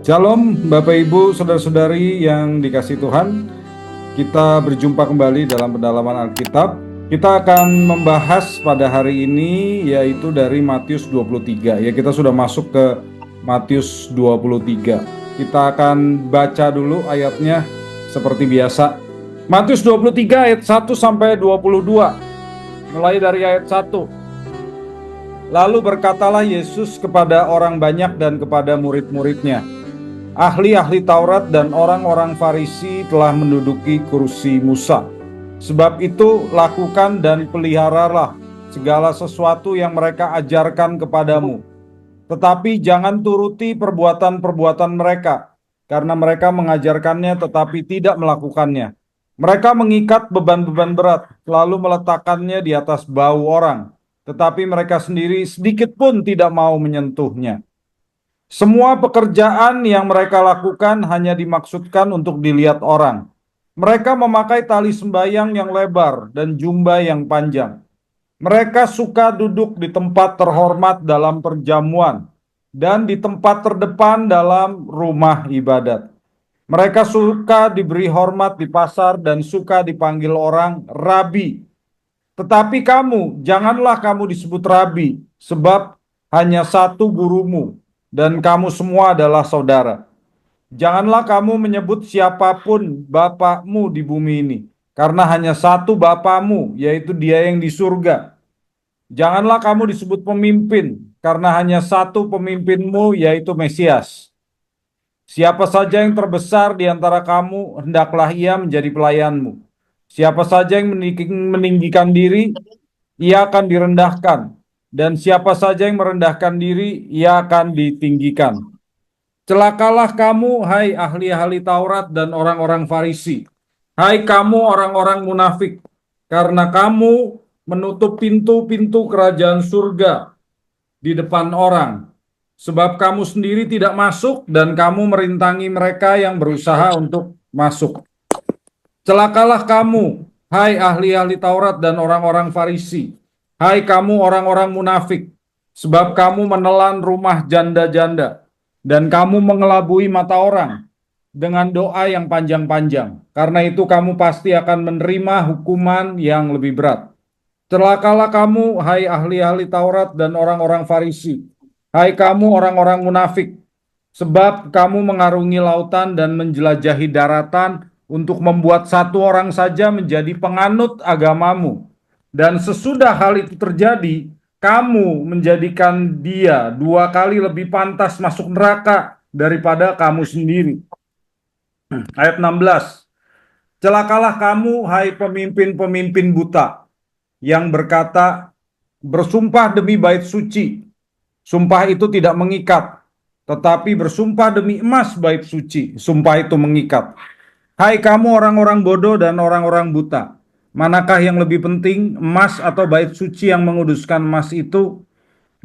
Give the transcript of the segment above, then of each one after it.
Shalom Bapak Ibu Saudara-saudari yang dikasihi Tuhan. Kita berjumpa kembali dalam pendalaman Alkitab. Kita akan membahas pada hari ini yaitu dari Matius 23. Ya, kita sudah masuk ke Matius 23. Kita akan baca dulu ayatnya seperti biasa. Matius 23 ayat 1 sampai 22. Mulai dari ayat 1. Lalu berkatalah Yesus kepada orang banyak dan kepada murid-muridnya, ahli-ahli Taurat dan orang-orang Farisi telah menduduki kursi Musa. Sebab itu lakukan dan peliharalah segala sesuatu yang mereka ajarkan kepadamu. Tetapi jangan turuti perbuatan-perbuatan mereka, karena mereka mengajarkannya tetapi tidak melakukannya. Mereka mengikat beban-beban berat, lalu meletakkannya di atas bahu orang, tetapi mereka sendiri sedikit pun tidak mau menyentuhnya. Semua pekerjaan yang mereka lakukan hanya dimaksudkan untuk dilihat orang. Mereka memakai tali sembayang yang lebar dan jubah yang panjang. Mereka suka duduk di tempat terhormat dalam perjamuan dan di tempat terdepan dalam rumah ibadat. Mereka suka diberi hormat di pasar dan suka dipanggil orang rabi. Tetapi kamu, janganlah kamu disebut rabi, sebab hanya satu gurumu, dan kamu semua adalah saudara. Janganlah kamu menyebut siapapun bapakmu di bumi ini, karena hanya satu bapamu, yaitu Dia yang di surga. Janganlah kamu disebut pemimpin, karena hanya satu pemimpinmu, yaitu Mesias. Siapa saja yang terbesar di antara kamu, hendaklah ia menjadi pelayanmu. Siapa saja yang meninggikan diri, ia akan direndahkan. Dan siapa saja yang merendahkan diri, ia akan ditinggikan. Celakalah kamu, hai ahli-ahli Taurat dan orang-orang Farisi. Hai kamu orang-orang munafik, karena kamu menutup pintu-pintu kerajaan surga di depan orang. Sebab kamu sendiri tidak masuk dan kamu merintangi mereka yang berusaha untuk masuk. Celakalah kamu, hai ahli-ahli Taurat dan orang-orang Farisi. Hai kamu orang-orang munafik, sebab kamu menelan rumah janda-janda, dan kamu mengelabui mata orang dengan doa yang panjang-panjang. Karena itu kamu pasti akan menerima hukuman yang lebih berat. Celakalah kamu, hai ahli-ahli Taurat dan orang-orang Farisi. Hai kamu orang-orang munafik, sebab kamu mengarungi lautan dan menjelajahi daratan untuk membuat satu orang saja menjadi penganut agamamu. Dan sesudah hal itu terjadi, kamu menjadikan dia 2 kali lebih pantas masuk neraka daripada kamu sendiri. Ayat 16. Celakalah kamu, hai pemimpin-pemimpin buta, yang berkata, bersumpah demi bait suci. Sumpah itu tidak mengikat, tetapi bersumpah demi emas bait suci. Sumpah itu mengikat. Hai kamu orang-orang bodoh dan orang-orang buta, manakah yang lebih penting, emas atau bait suci yang menguduskan emas itu?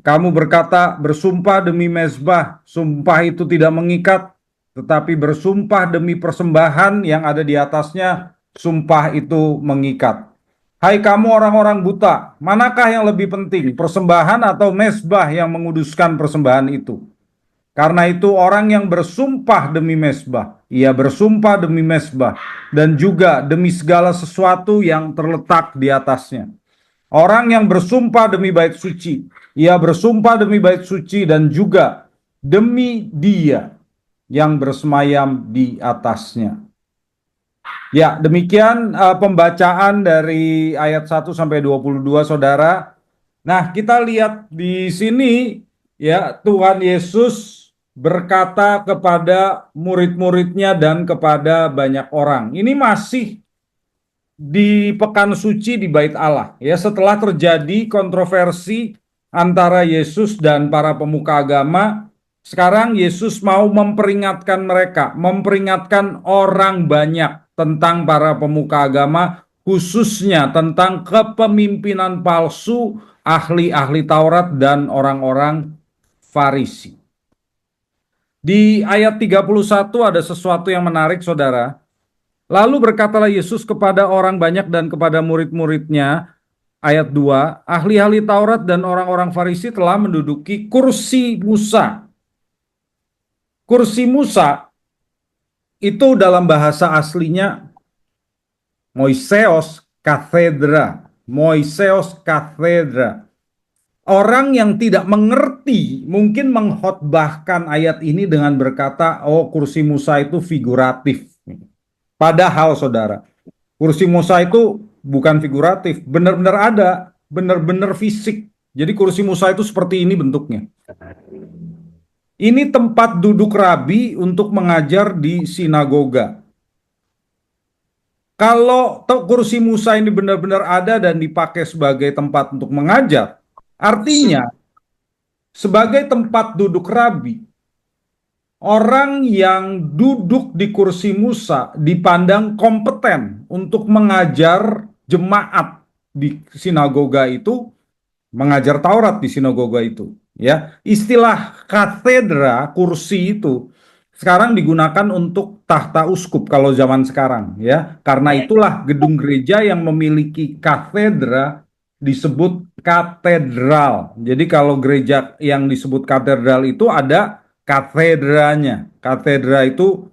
Kamu berkata, bersumpah demi mezbah, sumpah itu tidak mengikat, tetapi bersumpah demi persembahan yang ada di atasnya, sumpah itu mengikat. Hai kamu orang-orang buta, manakah yang lebih penting, persembahan atau mezbah yang menguduskan persembahan itu? Karena itu orang yang bersumpah demi mezbah, ia bersumpah demi mezbah, dan juga demi segala sesuatu yang terletak di atasnya. Orang yang bersumpah demi bait suci, ia bersumpah demi bait suci dan juga demi Dia yang bersemayam di atasnya. Ya, demikian pembacaan dari ayat 1 sampai 22, Saudara. Nah, kita lihat di sini ya, Tuhan Yesus berkata kepada murid-muridnya dan kepada banyak orang. Ini masih di pekan suci di Bait Allah ya, setelah terjadi kontroversi antara Yesus dan para pemuka agama. Sekarang Yesus mau memperingatkan mereka, memperingatkan orang banyak tentang para pemuka agama, khususnya tentang kepemimpinan palsu ahli-ahli Taurat dan orang-orang Farisi. Di ayat 31 ada sesuatu yang menarik, Saudara. Lalu berkatalah Yesus kepada orang banyak dan kepada murid-muridnya, ayat 2, ahli-ahli Taurat dan orang-orang Farisi telah menduduki kursi Musa. Kursi Musa itu dalam bahasa aslinya Moiseos Kathedra. Moiseos Kathedra. Orang yang tidak mengerti mungkin mengkhotbahkan ayat ini dengan berkata, oh kursi Musa itu figuratif. Padahal saudara, kursi Musa itu bukan figuratif, benar-benar ada, benar-benar fisik. Jadi kursi Musa itu seperti ini bentuknya. Ini tempat duduk rabi untuk mengajar di sinagoga. Kalau kursi Musa ini benar-benar ada dan dipakai sebagai tempat untuk mengajar, artinya sebagai tempat duduk rabi, orang yang duduk di kursi Musa dipandang kompeten untuk mengajar jemaat di sinagoga itu, mengajar Taurat di sinagoga itu. Ya, istilah katedra kursi itu sekarang digunakan untuk tahta uskup kalau zaman sekarang, ya. Karena itulah gedung gereja yang memiliki katedra disebut katedral. Jadi kalau gereja yang disebut katedral itu ada katedranya. Katedra itu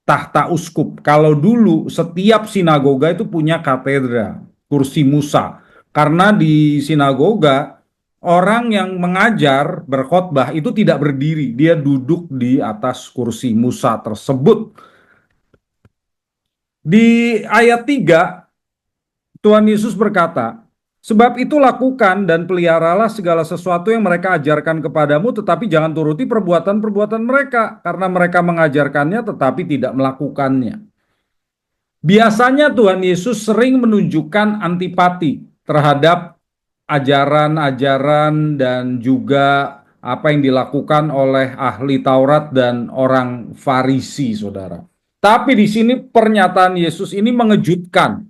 tahta uskup. Kalau dulu setiap sinagoga itu punya katedra, kursi Musa. Karena di sinagoga orang yang mengajar berkhotbah itu tidak berdiri, dia duduk di atas kursi Musa tersebut. Di ayat 3 Tuhan Yesus berkata, sebab itu lakukan dan peliharalah segala sesuatu yang mereka ajarkan kepadamu, tetapi jangan turuti perbuatan-perbuatan mereka, karena mereka mengajarkannya tetapi tidak melakukannya. Biasanya Tuhan Yesus sering menunjukkan antipati terhadap ajaran-ajaran dan juga apa yang dilakukan oleh ahli Taurat dan orang Farisi, saudara. Tapi di sini pernyataan Yesus ini mengejutkan.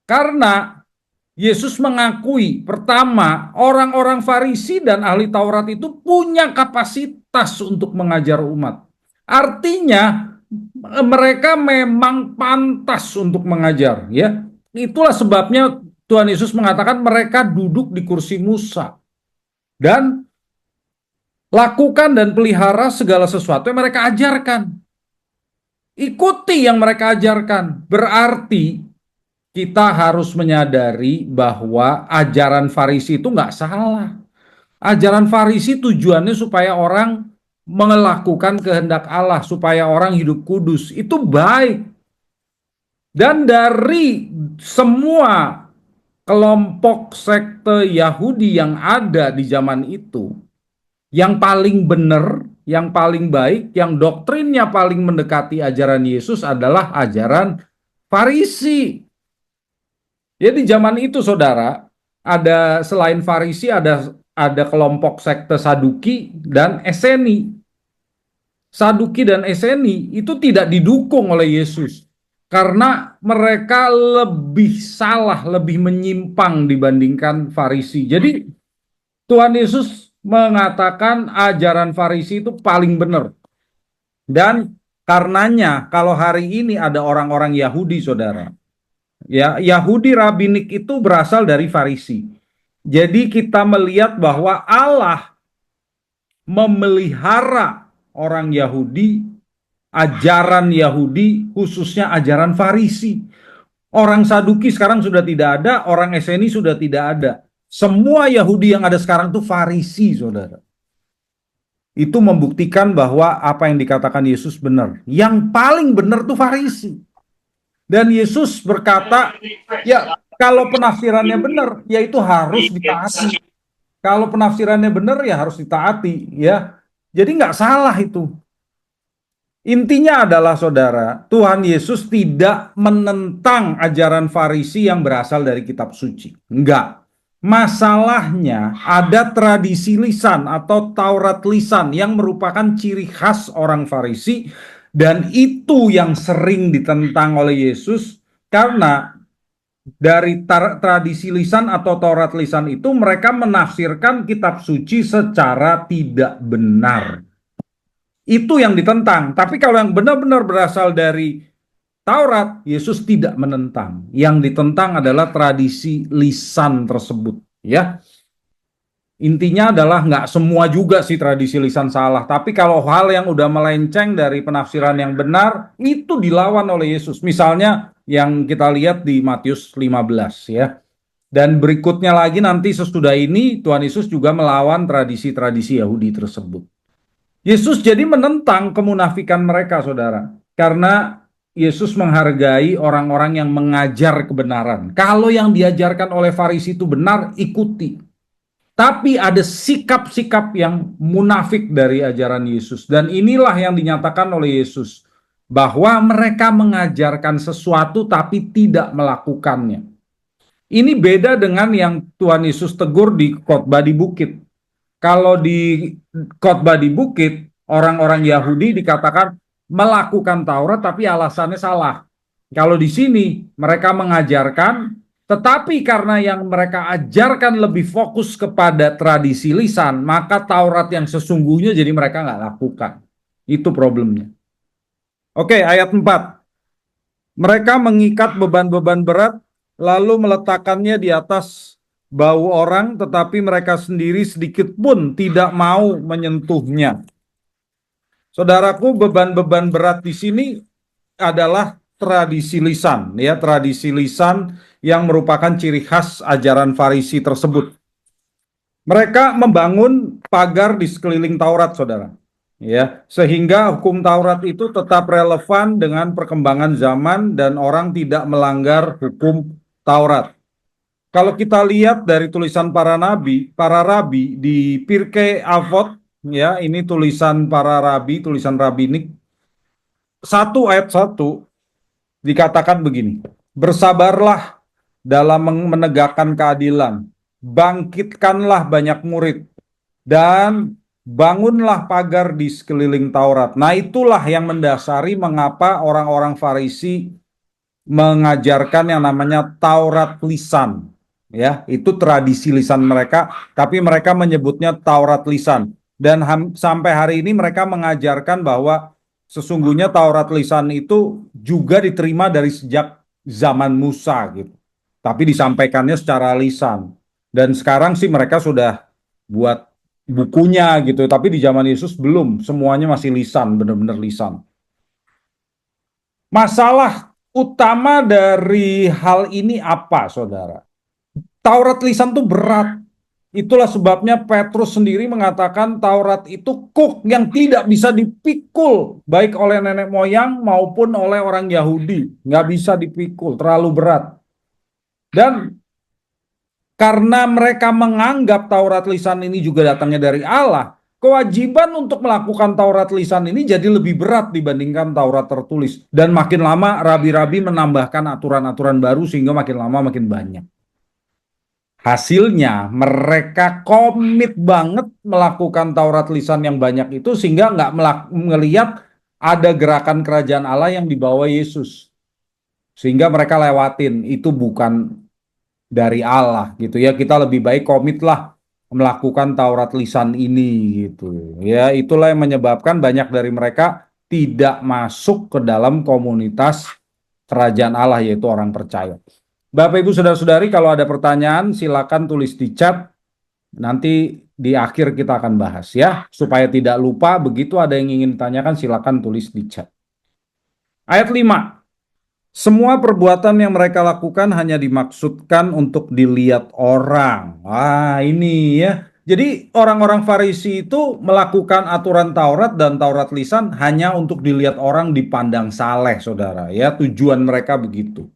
Karena Yesus mengakui, pertama, orang-orang Farisi dan ahli Taurat itu punya kapasitas untuk mengajar umat. Artinya, mereka memang pantas untuk mengajar, ya. Itulah sebabnya Tuhan Yesus mengatakan mereka duduk di kursi Musa dan lakukan dan pelihara segala sesuatu yang mereka ajarkan. Ikuti yang mereka ajarkan. Berarti kita harus menyadari bahwa ajaran Farisi itu nggak salah. Ajaran Farisi tujuannya supaya orang melakukan kehendak Allah, supaya orang hidup kudus. Itu baik. Dan dari semua kelompok sekte Yahudi yang ada di zaman itu, yang paling benar, yang paling baik, yang doktrinnya paling mendekati ajaran Yesus adalah ajaran Farisi. Ya di zaman itu saudara, ada selain Farisi ada kelompok sekte Saduki dan Eseni. Saduki dan Eseni itu tidak didukung oleh Yesus karena mereka lebih salah, lebih menyimpang dibandingkan Farisi. Jadi Tuhan Yesus mengatakan ajaran Farisi itu paling benar. Dan karenanya kalau hari ini ada orang-orang Yahudi saudara, ya, Yahudi rabbinik itu berasal dari Farisi. Jadi kita melihat bahwa Allah memelihara orang Yahudi, ajaran Yahudi, khususnya ajaran Farisi. Orang Saduki sekarang sudah tidak ada, orang Eseni sudah tidak ada. Semua Yahudi yang ada sekarang itu Farisi, saudara. Itu membuktikan bahwa apa yang dikatakan Yesus benar. Yang paling benar itu Farisi. Dan Yesus berkata, ya kalau penafsirannya benar, ya itu harus ditaati. Kalau penafsirannya benar, ya harus ditaati. Ya, jadi nggak salah itu. Intinya adalah saudara, Tuhan Yesus tidak menentang ajaran Farisi yang berasal dari kitab suci. Enggak. Masalahnya ada tradisi lisan atau Taurat lisan yang merupakan ciri khas orang Farisi dan itu yang sering ditentang oleh Yesus karena dari tradisi lisan atau Taurat lisan itu mereka menafsirkan kitab suci secara tidak benar. Itu yang ditentang. Tapi kalau yang benar-benar berasal dari Taurat, Yesus tidak menentang. Yang ditentang adalah tradisi lisan tersebut, ya. Intinya adalah nggak semua juga sih tradisi lisan salah. Tapi kalau hal yang udah melenceng dari penafsiran yang benar, itu dilawan oleh Yesus. Misalnya yang kita lihat di Matius 15 ya. Dan berikutnya lagi nanti sesudah ini Tuhan Yesus juga melawan tradisi-tradisi Yahudi tersebut. Yesus jadi menentang kemunafikan mereka, saudara. Karena Yesus menghargai orang-orang yang mengajar kebenaran. Kalau yang diajarkan oleh Farisi itu benar, ikuti. Tapi ada sikap-sikap yang munafik dari ajaran Yesus. Dan inilah yang dinyatakan oleh Yesus. Bahwa mereka mengajarkan sesuatu tapi tidak melakukannya. Ini beda dengan yang Tuhan Yesus tegur di khotbah di bukit. Kalau di khotbah di bukit, orang-orang Yahudi dikatakan melakukan Taurat tapi alasannya salah. Kalau di sini mereka mengajarkan, tetapi karena yang mereka ajarkan lebih fokus kepada tradisi lisan, maka Taurat yang sesungguhnya jadi mereka nggak lakukan. Itu problemnya. Oke, ayat 4. Mereka mengikat beban-beban berat, lalu meletakkannya di atas bau orang, tetapi mereka sendiri sedikit pun tidak mau menyentuhnya. Saudaraku, beban-beban berat di sini adalah tradisi lisan, ya, tradisi lisan yang merupakan ciri khas ajaran Farisi tersebut. Mereka membangun pagar di sekeliling Taurat, saudara, ya, sehingga hukum Taurat itu tetap relevan dengan perkembangan zaman dan orang tidak melanggar hukum Taurat. Kalau kita lihat dari tulisan para rabi di Pirkei Avot, ya, ini tulisan para rabi, tulisan rabinik, 1 ayat 1 dikatakan begini, bersabarlah dalam menegakkan keadilan, bangkitkanlah banyak murid, dan bangunlah pagar di sekeliling Taurat. Nah, itulah yang mendasari mengapa orang-orang Farisi mengajarkan yang namanya Taurat lisan. Ya, itu tradisi lisan mereka, tapi mereka menyebutnya Taurat lisan. Dan sampai hari ini mereka mengajarkan bahwa sesungguhnya Taurat lisan itu juga diterima dari sejak zaman Musa gitu. Tapi disampaikannya secara lisan. Dan sekarang sih mereka sudah buat bukunya gitu, tapi di zaman Yesus belum, semuanya masih lisan, benar-benar lisan. Masalah utama dari hal ini apa, saudara? Taurat lisan itu berat. Itulah sebabnya Petrus sendiri mengatakan Taurat itu kuk yang tidak bisa dipikul, baik oleh nenek moyang maupun oleh orang Yahudi. Nggak bisa dipikul, terlalu berat. Dan karena mereka menganggap Taurat lisan ini juga datangnya dari Allah, kewajiban untuk melakukan Taurat lisan ini jadi lebih berat dibandingkan Taurat tertulis. Dan makin lama rabi-rabi menambahkan aturan-aturan baru sehingga makin lama makin banyak. Hasilnya mereka komit banget melakukan Taurat lisan yang banyak itu sehingga nggak melihat ada gerakan kerajaan Allah yang dibawa Yesus. Sehingga mereka lewatin, itu bukan dari Allah gitu ya. Kita lebih baik komitlah melakukan Taurat lisan ini gitu. Ya, itulah yang menyebabkan banyak dari mereka tidak masuk ke dalam komunitas kerajaan Allah, yaitu orang percaya. Bapak Ibu Saudara-saudari, kalau ada pertanyaan silakan tulis di chat. Nanti di akhir kita akan bahas ya. Supaya tidak lupa, begitu ada yang ingin ditanyakan silakan tulis di chat. Ayat 5. Semua perbuatan yang mereka lakukan hanya dimaksudkan untuk dilihat orang. Wah, ini ya. Jadi orang-orang Farisi itu melakukan aturan Taurat dan Taurat lisan hanya untuk dilihat orang, dipandang saleh, saudara. Ya, tujuan mereka begitu.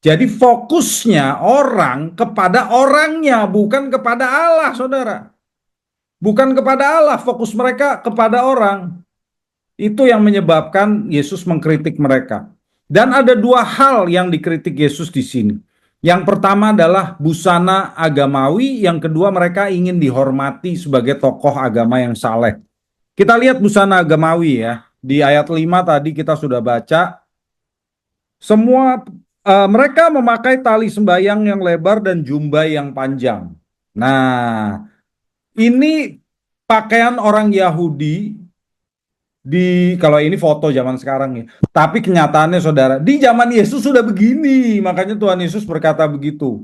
Jadi fokusnya orang kepada orangnya, bukan kepada Allah, saudara. Bukan kepada Allah, fokus mereka kepada orang. Itu yang menyebabkan Yesus mengkritik mereka. Dan ada dua hal yang dikritik Yesus di sini. Yang pertama adalah busana agamawi, yang kedua mereka ingin dihormati sebagai tokoh agama yang saleh. Kita lihat busana agamawi ya. Di ayat 5 tadi kita sudah baca. Semua mereka memakai tali sembayang yang lebar dan jubah yang panjang. Nah, ini pakaian orang Yahudi kalau ini foto zaman sekarang ya. Tapi kenyataannya saudara, di zaman Yesus sudah begini. Makanya Tuhan Yesus berkata begitu.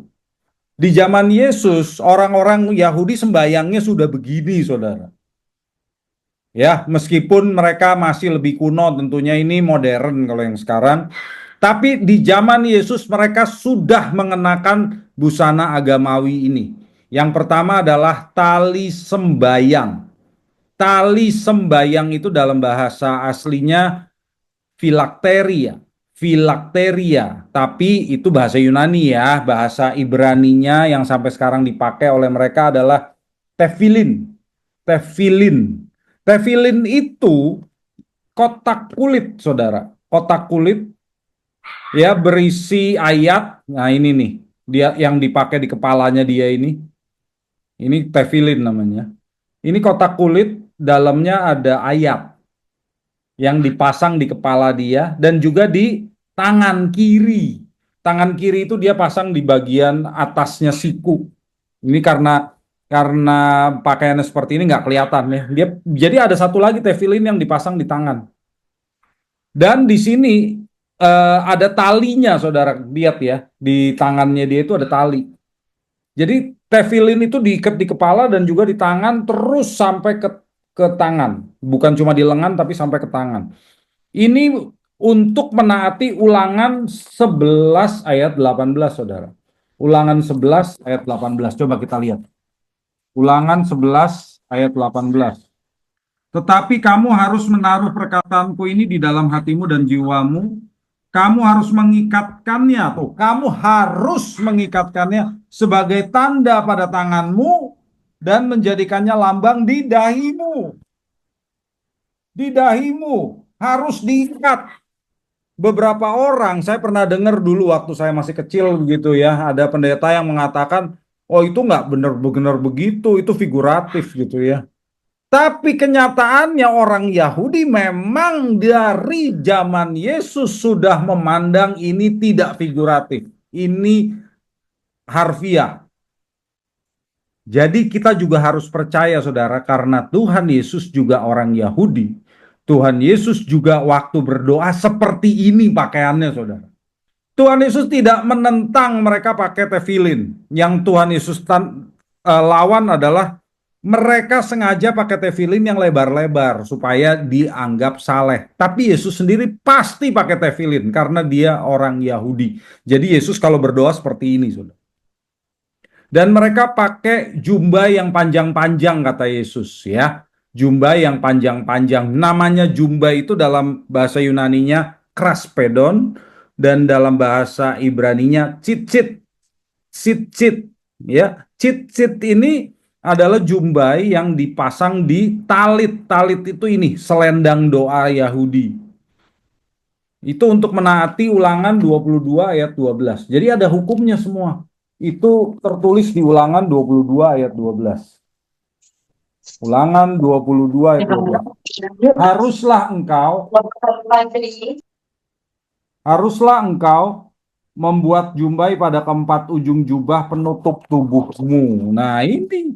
Di zaman Yesus, orang-orang Yahudi sembayangnya sudah begini, saudara. Ya, meskipun mereka masih lebih kuno, tentunya ini modern kalau yang sekarang. Tapi di zaman Yesus mereka sudah mengenakan busana agamawi ini. Yang pertama adalah tali sembayang. Tali sembayang itu dalam bahasa aslinya filakteria. Filakteria, tapi itu bahasa Yunani ya. Bahasa Ibraninya yang sampai sekarang dipakai oleh mereka adalah tefilin. Tefilin. Tefilin itu kotak kulit, saudara. Kotak kulit ya berisi ayat. Nah ini nih, dia yang dipakai di kepalanya dia ini. Ini tefilin namanya. Ini kotak kulit, dalamnya ada ayat yang dipasang di kepala dia dan juga di tangan kiri. Tangan kiri itu dia pasang di bagian atasnya siku. Ini karena pakaiannya seperti ini nggak kelihatan ya. Dia jadi ada satu lagi tefilin yang dipasang di tangan. Dan di sini ada talinya, saudara lihat ya, di tangannya dia itu ada tali. Jadi tefilin itu diikat di kepala dan juga di tangan terus sampai ke tangan, bukan cuma di lengan tapi sampai ke tangan. Ini untuk menaati Ulangan 11 ayat 18, saudara. Ulangan 11 ayat 18, coba kita lihat. Ulangan 11 ayat 18. Tetapi kamu harus menaruh perkataanku ini di dalam hatimu dan jiwamu. Kamu harus mengikatkannya, tuh. Kamu harus mengikatkannya sebagai tanda pada tanganmu dan menjadikannya lambang di dahimu. Di dahimu harus diikat. Beberapa orang, saya pernah dengar dulu waktu saya masih kecil begitu ya, ada pendeta yang mengatakan, oh itu nggak benar-benar begitu, itu figuratif gitu ya. Tapi kenyataannya orang Yahudi memang dari zaman Yesus sudah memandang ini tidak figuratif. Ini harfiah. Jadi kita juga harus percaya, saudara, karena Tuhan Yesus juga orang Yahudi. Tuhan Yesus juga waktu berdoa seperti ini pakaiannya, saudara. Tuhan Yesus tidak menentang mereka pakai tefilin. Yang Tuhan Yesus lawan adalah mereka sengaja pakai tefilin yang lebar-lebar supaya dianggap saleh. Tapi Yesus sendiri pasti pakai tefilin karena dia orang Yahudi. Jadi Yesus kalau berdoa seperti ini, saudara. Dan mereka pakai jubah yang panjang-panjang, kata Yesus ya. Jubah yang panjang-panjang. Namanya jubah itu dalam bahasa Yunaninya kraspedon dan dalam bahasa Ibraninya cicit. Cicit ya. Cicit ini adalah jubah yang dipasang di talit. Talit itu ini selendang doa Yahudi. Itu untuk menaati Ulangan 22 ayat 12. Jadi ada hukumnya semua. Itu tertulis di Ulangan 22 ayat 12. Ulangan 22 ayat 12. Haruslah engkau membuat jumbai pada keempat ujung jubah penutup tubuhmu. Nah ini.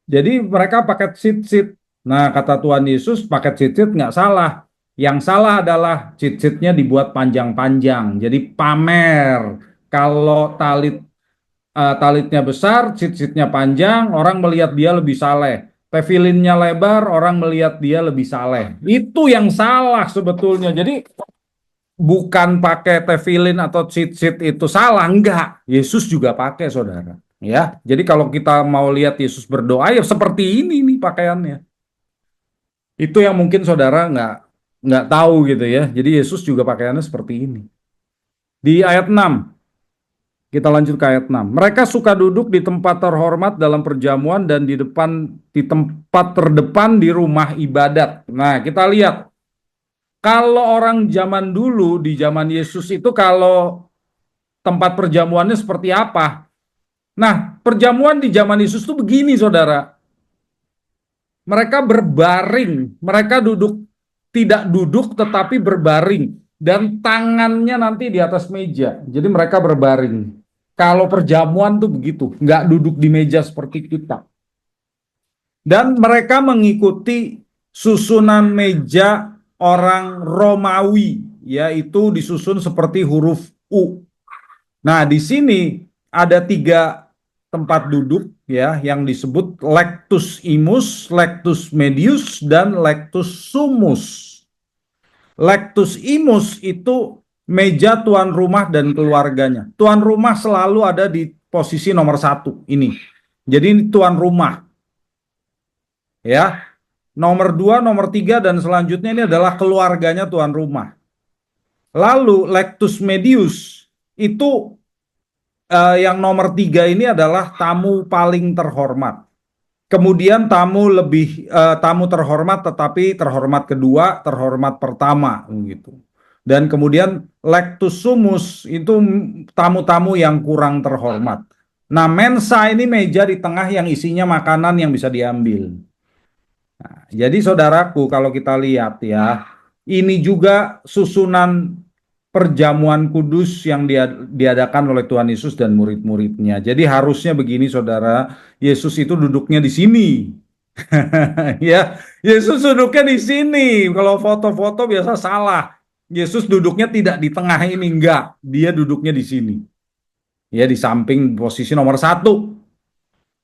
Jadi mereka pakai cicit. Nah kata Tuhan Yesus pakai cicit nggak salah. Yang salah adalah cicitnya dibuat panjang-panjang. Jadi pamer. Kalau talitnya besar, cicitnya panjang, orang melihat dia lebih saleh. Tefilinnya lebar, orang melihat dia lebih saleh. Itu yang salah sebetulnya. Jadi bukan pakai tefilin atau cicit itu salah, enggak. Yesus juga pakai, saudara. Ya, jadi kalau kita mau lihat Yesus berdoa ya seperti ini nih pakaiannya. Itu yang mungkin saudara nggak tahu gitu ya. Jadi Yesus juga pakaiannya seperti ini. Di ayat 6. Kita lanjut ke ayat 6. Mereka suka duduk di tempat terhormat dalam perjamuan dan di tempat terdepan di rumah ibadat. Nah, kita lihat. Kalau orang zaman dulu di zaman Yesus itu kalau tempat perjamuannya seperti apa? Nah, perjamuan di zaman Yesus itu begini, saudara. Mereka berbaring, mereka tidak duduk tetapi berbaring dan tangannya nanti di atas meja. Jadi mereka berbaring. Kalau perjamuan tuh begitu, nggak duduk di meja seperti kita. Dan mereka mengikuti susunan meja orang Romawi, yaitu disusun seperti huruf U. Nah, di sini ada tiga tempat duduk ya yang disebut lectus imus, lectus medius, dan lectus sumus. Lectus imus itu meja tuan rumah dan keluarganya. Tuan rumah selalu ada di posisi nomor satu ini. Jadi ini tuan rumah ya. Nomor dua, nomor tiga, dan selanjutnya ini adalah keluarganya tuan rumah. Lalu lectus medius itu yang nomor tiga ini adalah tamu paling terhormat. Kemudian tamu terhormat, tetapi terhormat kedua, terhormat pertama gitu. Dan kemudian lectus sumus itu tamu-tamu yang kurang terhormat. Nah, mensa ini meja di tengah yang isinya makanan yang bisa diambil. Nah, jadi saudaraku, kalau kita lihat ya, ini juga susunan perjamuan kudus yang diadakan oleh Tuhan Yesus dan murid-muridnya. Jadi harusnya begini, saudara, Yesus itu duduknya di sini. Ya, Yesus duduknya di sini. Kalau foto-foto biasa salah. Yesus duduknya tidak di tengah ini, enggak. Dia duduknya di sini. Ya, di samping posisi nomor satu.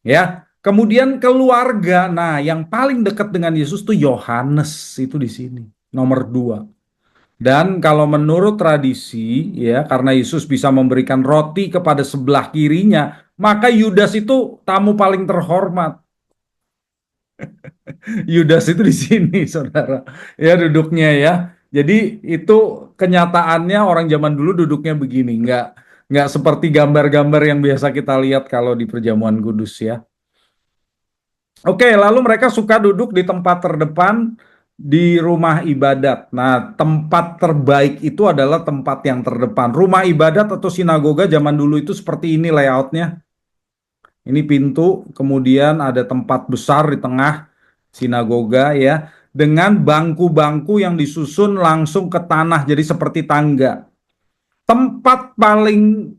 Ya, kemudian keluarga. Nah, yang paling dekat dengan Yesus tuh Yohanes itu di sini, nomor dua. Dan kalau menurut tradisi, ya, karena Yesus bisa memberikan roti kepada sebelah kirinya, maka Yudas itu tamu paling terhormat. Yudas itu di sini, saudara. Ya, duduknya ya. Jadi itu kenyataannya orang zaman dulu duduknya begini, nggak seperti gambar-gambar yang biasa kita lihat kalau di perjamuan kudus ya. Oke, lalu mereka suka duduk di tempat terdepan di rumah ibadat. Nah, tempat terbaik itu adalah tempat yang terdepan. Rumah ibadat atau sinagoga zaman dulu itu seperti ini layoutnya. Ini pintu, kemudian ada tempat besar di tengah sinagoga ya, dengan bangku-bangku yang disusun langsung ke tanah, jadi seperti tangga. Tempat paling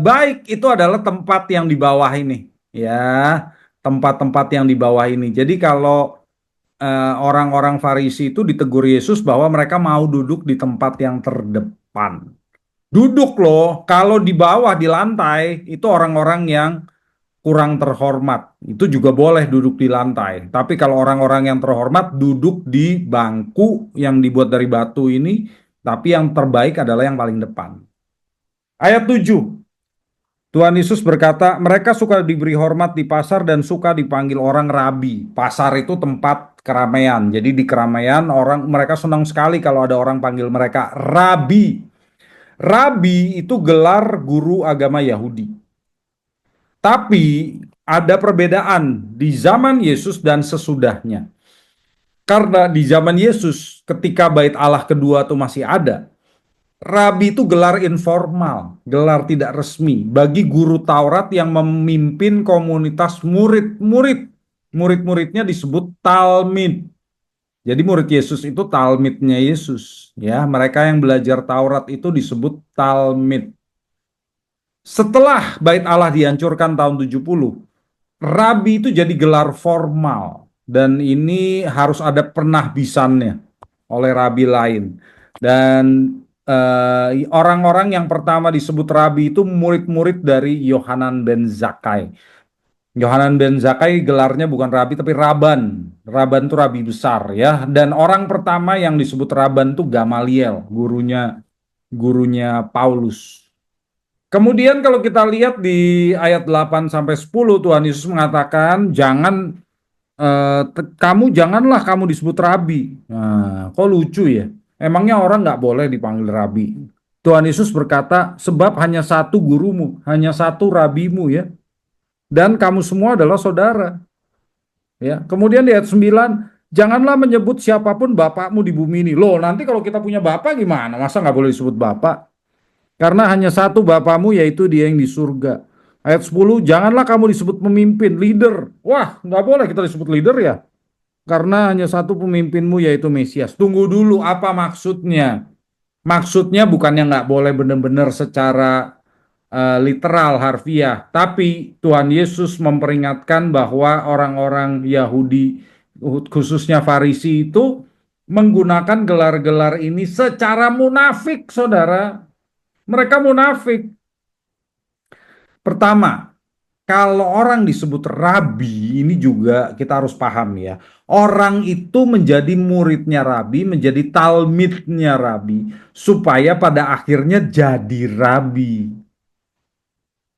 baik itu adalah tempat yang di bawah ini, ya, tempat-tempat yang di bawah ini. Jadi kalau orang-orang Farisi itu ditegur Yesus bahwa mereka mau duduk di tempat yang terdepan. Duduk loh, kalau di bawah di lantai itu orang-orang yang kurang terhormat. Itu juga boleh duduk di lantai. Tapi kalau orang-orang yang terhormat duduk di bangku yang dibuat dari batu ini, tapi yang terbaik adalah yang paling depan. Ayat 7. Tuhan Yesus berkata, mereka suka diberi hormat di pasar dan suka dipanggil orang rabi. Pasar itu tempat keramaian. Jadi di keramaian orang mereka senang sekali kalau ada orang panggil mereka rabi. Rabi itu gelar guru agama Yahudi. Tapi ada perbedaan di zaman Yesus dan sesudahnya. Karena di zaman Yesus ketika bait Allah kedua itu masih ada, rabi itu gelar informal, gelar tidak resmi bagi guru Taurat yang memimpin komunitas murid-murid. Murid-muridnya disebut talmid. Jadi murid Yesus itu talmidnya Yesus, ya. Mereka yang belajar Taurat itu disebut talmid. Setelah bait Allah dihancurkan tahun 70, rabi itu jadi gelar formal dan ini harus ada penahbisannya oleh rabi lain. Dan orang-orang yang pertama disebut rabi itu murid-murid dari Yohanan ben Zakkai. Yohanan ben Zakkai gelarnya bukan rabi tapi raban. Raban itu rabi besar ya. Dan orang pertama yang disebut raban itu Gamaliel, gurunya Paulus. Kemudian kalau kita lihat di ayat 8 sampai 10 Tuhan Yesus mengatakan janganlah kamu disebut rabi. Nah, kok lucu ya? Emangnya orang nggak boleh dipanggil rabi? Tuhan Yesus berkata, sebab hanya satu gurumu, hanya satu rabimu ya. Dan kamu semua adalah saudara. Ya. Kemudian di ayat 9, janganlah menyebut siapapun bapakmu di bumi ini. Loh, nanti kalau kita punya bapak gimana? Masa nggak boleh disebut bapak? Karena hanya satu Bapamu yaitu dia yang di surga. Ayat 10, janganlah kamu disebut pemimpin, leader. Wah, nggak boleh kita disebut leader ya. Karena hanya satu pemimpinmu yaitu Mesias. Tunggu dulu, apa maksudnya? Maksudnya bukannya nggak boleh benar-benar secara literal, harfiah. Tapi Tuhan Yesus memperingatkan bahwa orang-orang Yahudi, khususnya Farisi itu, menggunakan gelar-gelar ini secara munafik, saudara. Mereka munafik. Pertama, Kalau orang disebut rabi, ini juga kita harus paham ya. Orang itu menjadi muridnya rabi, menjadi talmidnya rabi, supaya pada akhirnya jadi rabi.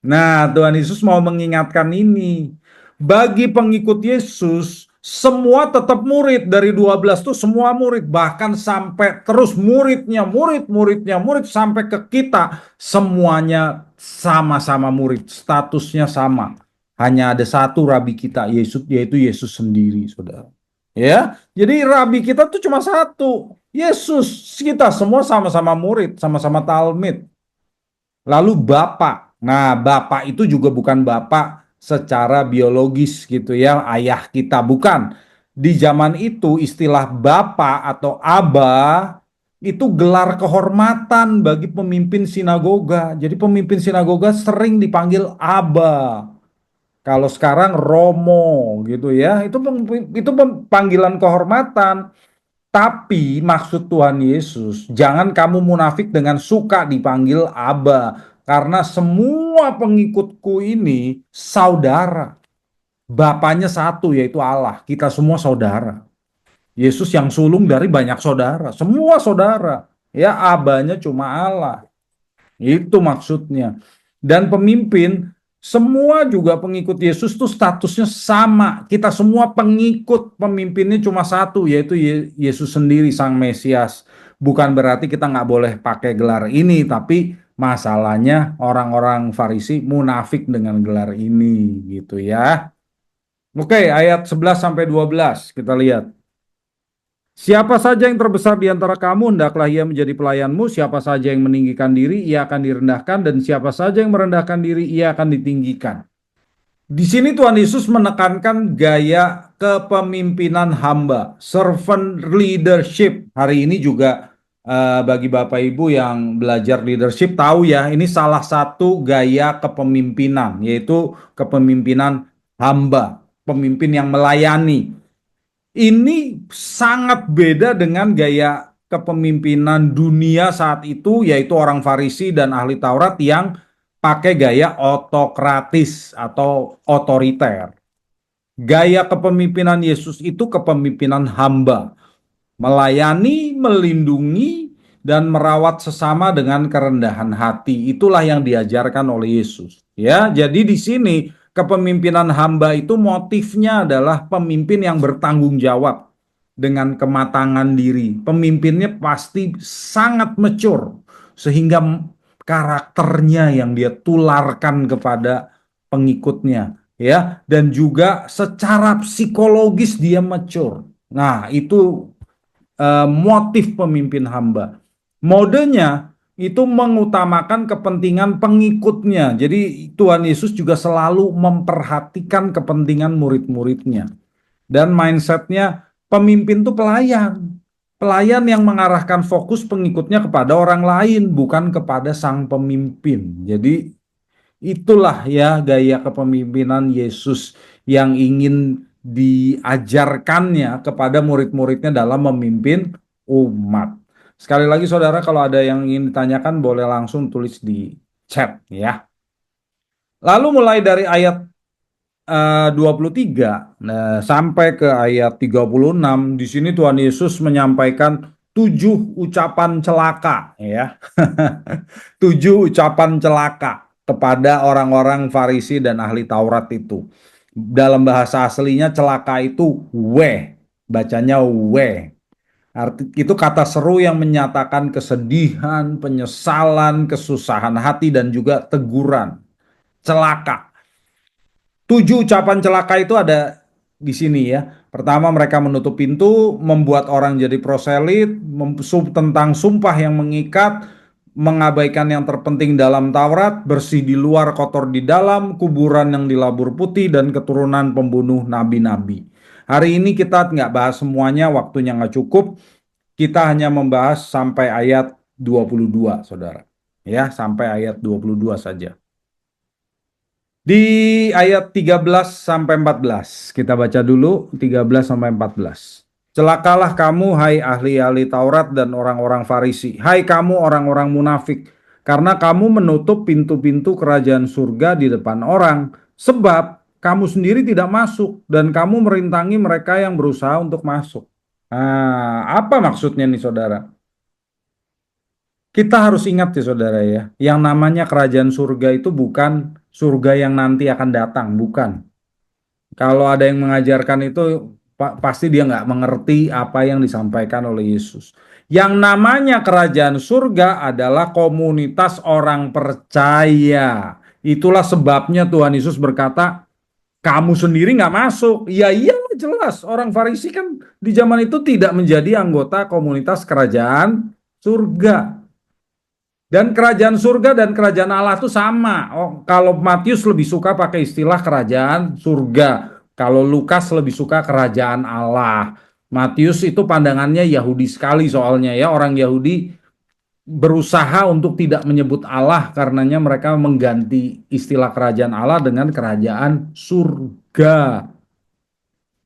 Nah, Tuhan Yesus mau mengingatkan ini. Bagi pengikut Yesus, semua tetap murid. Dari 12 tuh semua murid. Bahkan sampai terus muridnya, murid-muridnya, murid sampai ke kita. Semuanya sama-sama murid. Statusnya sama. Hanya ada satu rabi kita, Yesus, yaitu Yesus sendiri, saudara. Ya, jadi rabi kita tuh cuma satu. Yesus, kita semua sama-sama murid, sama-sama talmid. Lalu Bapak. Nah, Bapak itu juga bukan Bapak secara biologis gitu ya, ayah kita bukan. Di zaman itu istilah Bapak atau Aba itu gelar kehormatan bagi pemimpin sinagoga. Jadi pemimpin sinagoga sering dipanggil Aba. Kalau sekarang Romo gitu ya, itu panggilan kehormatan. Tapi maksud Tuhan Yesus, jangan kamu munafik dengan suka dipanggil Aba, karena semua pengikutku ini saudara. Bapaknya satu yaitu Allah, kita semua saudara. Yesus yang sulung dari banyak saudara, semua saudara. Ya, abanya cuma Allah. Itu maksudnya. Dan pemimpin, semua juga pengikut Yesus tuh statusnya sama. Kita semua pengikut, pemimpinnya cuma satu, yaitu Yesus sendiri, Sang Mesias. Bukan berarti kita nggak boleh pakai gelar ini, tapi masalahnya orang-orang Farisi munafik dengan gelar ini, gitu ya. Oke, ayat 11 sampai 12 kita lihat. Siapa saja yang terbesar di antara kamu, hendaklah ia menjadi pelayanmu. Siapa saja yang meninggikan diri, ia akan direndahkan. Dan siapa saja yang merendahkan diri, ia akan ditinggikan. Di sini Tuhan Yesus menekankan gaya kepemimpinan hamba, servant leadership. Hari ini juga bagi Bapak Ibu yang belajar leadership tahu ya, ini salah satu gaya kepemimpinan, yaitu kepemimpinan hamba, pemimpin yang melayani. Ini sangat beda dengan gaya kepemimpinan dunia saat itu, yaitu orang Farisi dan ahli Taurat yang pakai gaya otokratis atau otoriter. Gaya kepemimpinan Yesus itu kepemimpinan hamba, melayani, melindungi, dan merawat sesama dengan kerendahan hati. Itulah yang diajarkan oleh Yesus. Ya, jadi di sini kepemimpinan hamba itu motifnya adalah pemimpin yang bertanggung jawab dengan kematangan diri. Pemimpinnya pasti sangat mature sehingga karakternya yang dia tularkan kepada pengikutnya, ya, dan juga secara psikologis dia mature. Nah, itu motif pemimpin hamba. Modenya itu mengutamakan kepentingan pengikutnya. Jadi Tuhan Yesus juga selalu memperhatikan kepentingan murid-muridnya. Dan mindsetnya pemimpin itu pelayan. Pelayan yang mengarahkan fokus pengikutnya kepada orang lain, bukan kepada sang pemimpin. Jadi itulah ya gaya kepemimpinan Yesus yang ingin diajarkannya kepada murid-muridnya dalam memimpin umat. Sekali lagi saudara, kalau ada yang ingin ditanyakan boleh langsung tulis di chat ya. Lalu mulai dari ayat 23 sampai ke ayat 36, di sini Tuhan Yesus menyampaikan 7 ucapan celaka ya. 7 ucapan celaka kepada orang-orang Farisi dan ahli Taurat itu. Dalam bahasa aslinya celaka itu we, bacanya we. Itu kata seru yang menyatakan kesedihan, penyesalan, kesusahan hati, dan juga teguran. Celaka. 7 ucapan celaka itu ada di sini ya. Pertama, mereka menutup pintu, membuat orang jadi proselit, tentang sumpah yang mengikat, mengabaikan yang terpenting dalam Taurat, bersih di luar, kotor di dalam, kuburan yang dilabur putih, dan keturunan pembunuh nabi-nabi. Hari ini kita nggak bahas semuanya, waktunya nggak cukup. Kita hanya membahas sampai ayat 22, saudara. Ya, sampai ayat 22 saja. Di ayat 13 sampai 14, kita baca dulu 13 sampai 14. Celakalah kamu, hai ahli-ahli Taurat dan orang-orang Farisi. Hai kamu orang-orang munafik, karena kamu menutup pintu-pintu kerajaan surga di depan orang. Sebab kamu sendiri tidak masuk dan kamu merintangi mereka yang berusaha untuk masuk. Nah, apa maksudnya nih saudara? Kita harus ingat ya saudara ya, yang namanya kerajaan surga itu bukan surga yang nanti akan datang, bukan. Kalau ada yang mengajarkan itu, pasti dia nggak mengerti apa yang disampaikan oleh Yesus. Yang namanya kerajaan surga adalah komunitas orang percaya. Itulah sebabnya Tuhan Yesus berkata, kamu sendiri nggak masuk. Ya iya jelas, orang Farisi kan di zaman itu tidak menjadi anggota komunitas kerajaan surga. Dan kerajaan surga dan kerajaan Allah itu sama. Oh, kalau Matius lebih suka pakai istilah kerajaan surga. Kalau Lukas lebih suka kerajaan Allah. Matius itu pandangannya Yahudi sekali soalnya ya. Orang Yahudi berusaha untuk tidak menyebut Allah karenanya mereka mengganti istilah kerajaan Allah dengan kerajaan surga.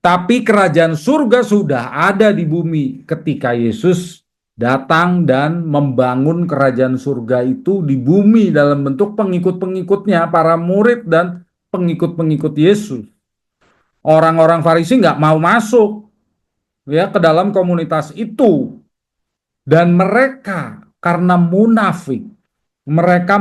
Tapi kerajaan surga sudah ada di bumi ketika Yesus datang dan membangun kerajaan surga itu di bumi dalam bentuk pengikut-pengikutnya, para murid dan pengikut-pengikut Yesus. Orang-orang Farisi nggak mau masuk ya ke dalam komunitas itu dan mereka karena munafik mereka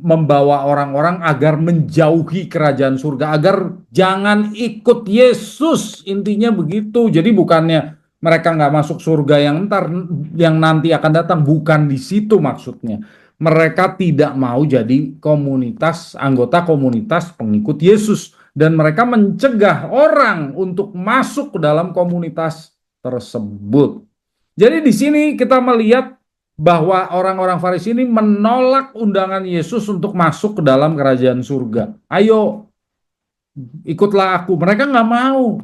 membawa orang-orang agar menjauhi kerajaan surga, agar jangan ikut Yesus. Intinya begitu. Jadi bukannya mereka nggak masuk surga yang ntar, yang nanti akan datang, bukan di situ maksudnya. Mereka tidak mau jadi komunitas, anggota komunitas pengikut Yesus. Dan mereka mencegah orang untuk masuk ke dalam komunitas tersebut. Jadi di sini kita melihat bahwa orang-orang Farisi ini menolak undangan Yesus untuk masuk ke dalam kerajaan surga. Ayo, ikutlah aku. Mereka nggak mau.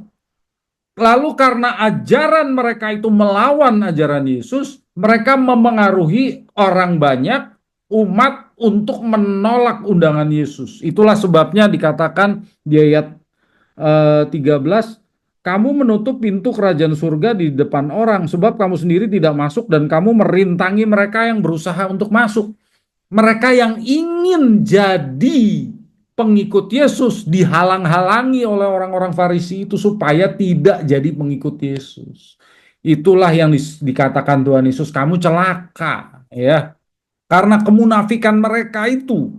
Lalu karena ajaran mereka itu melawan ajaran Yesus, mereka memengaruhi orang banyak, umat untuk menolak undangan Yesus. Itulah sebabnya dikatakan di ayat 13, kamu menutup pintu kerajaan surga di depan orang, sebab kamu sendiri tidak masuk dan kamu merintangi mereka yang berusaha untuk masuk. Mereka yang ingin jadi pengikut Yesus dihalang-halangi oleh orang-orang Farisi itu supaya tidak jadi pengikut Yesus. Itulah yang dikatakan Tuhan Yesus, kamu celaka ya. Karena kemunafikan mereka itu.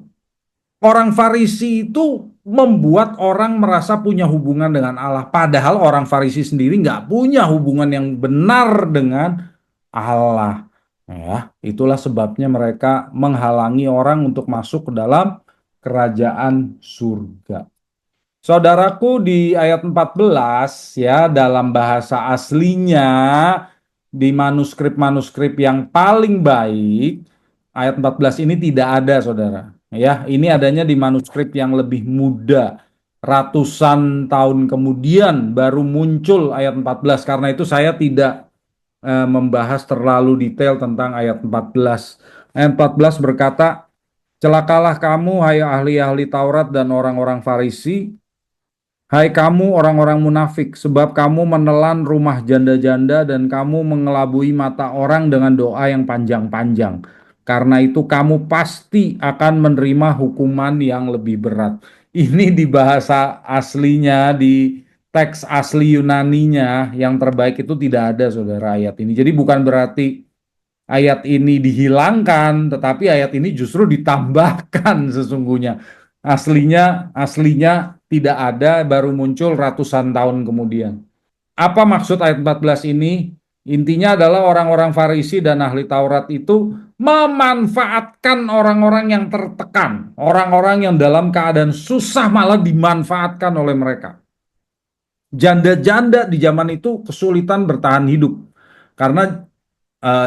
Orang Farisi itu membuat orang merasa punya hubungan dengan Allah. Padahal orang Farisi sendiri nggak punya hubungan yang benar dengan Allah. Ya, itulah sebabnya mereka menghalangi orang untuk masuk ke dalam kerajaan surga. Saudaraku di ayat 14 ya dalam bahasa aslinya di manuskrip-manuskrip yang paling baik ayat 14 ini tidak ada saudara. Ya, ini adanya di manuskrip yang lebih muda. Ratusan tahun kemudian baru muncul ayat 14. Karena itu saya tidak membahas terlalu detail tentang ayat 14. Ayat 14 berkata, celakalah kamu hai ahli-ahli Taurat dan orang-orang Farisi, hai kamu orang-orang munafik, sebab kamu menelan rumah janda-janda dan kamu mengelabui mata orang dengan doa yang panjang-panjang. Karena itu kamu pasti akan menerima hukuman yang lebih berat. Ini di bahasa aslinya, di teks asli Yunaninya yang terbaik itu tidak ada saudara ayat ini. Jadi bukan berarti ayat ini dihilangkan, tetapi ayat ini justru ditambahkan sesungguhnya. Aslinya tidak ada, baru muncul ratusan tahun kemudian. Apa maksud ayat 14 ini? Intinya adalah orang-orang Farisi dan ahli Taurat itu memanfaatkan orang-orang yang tertekan, orang-orang yang dalam keadaan susah malah dimanfaatkan oleh mereka. Janda-janda di zaman itu kesulitan bertahan hidup karena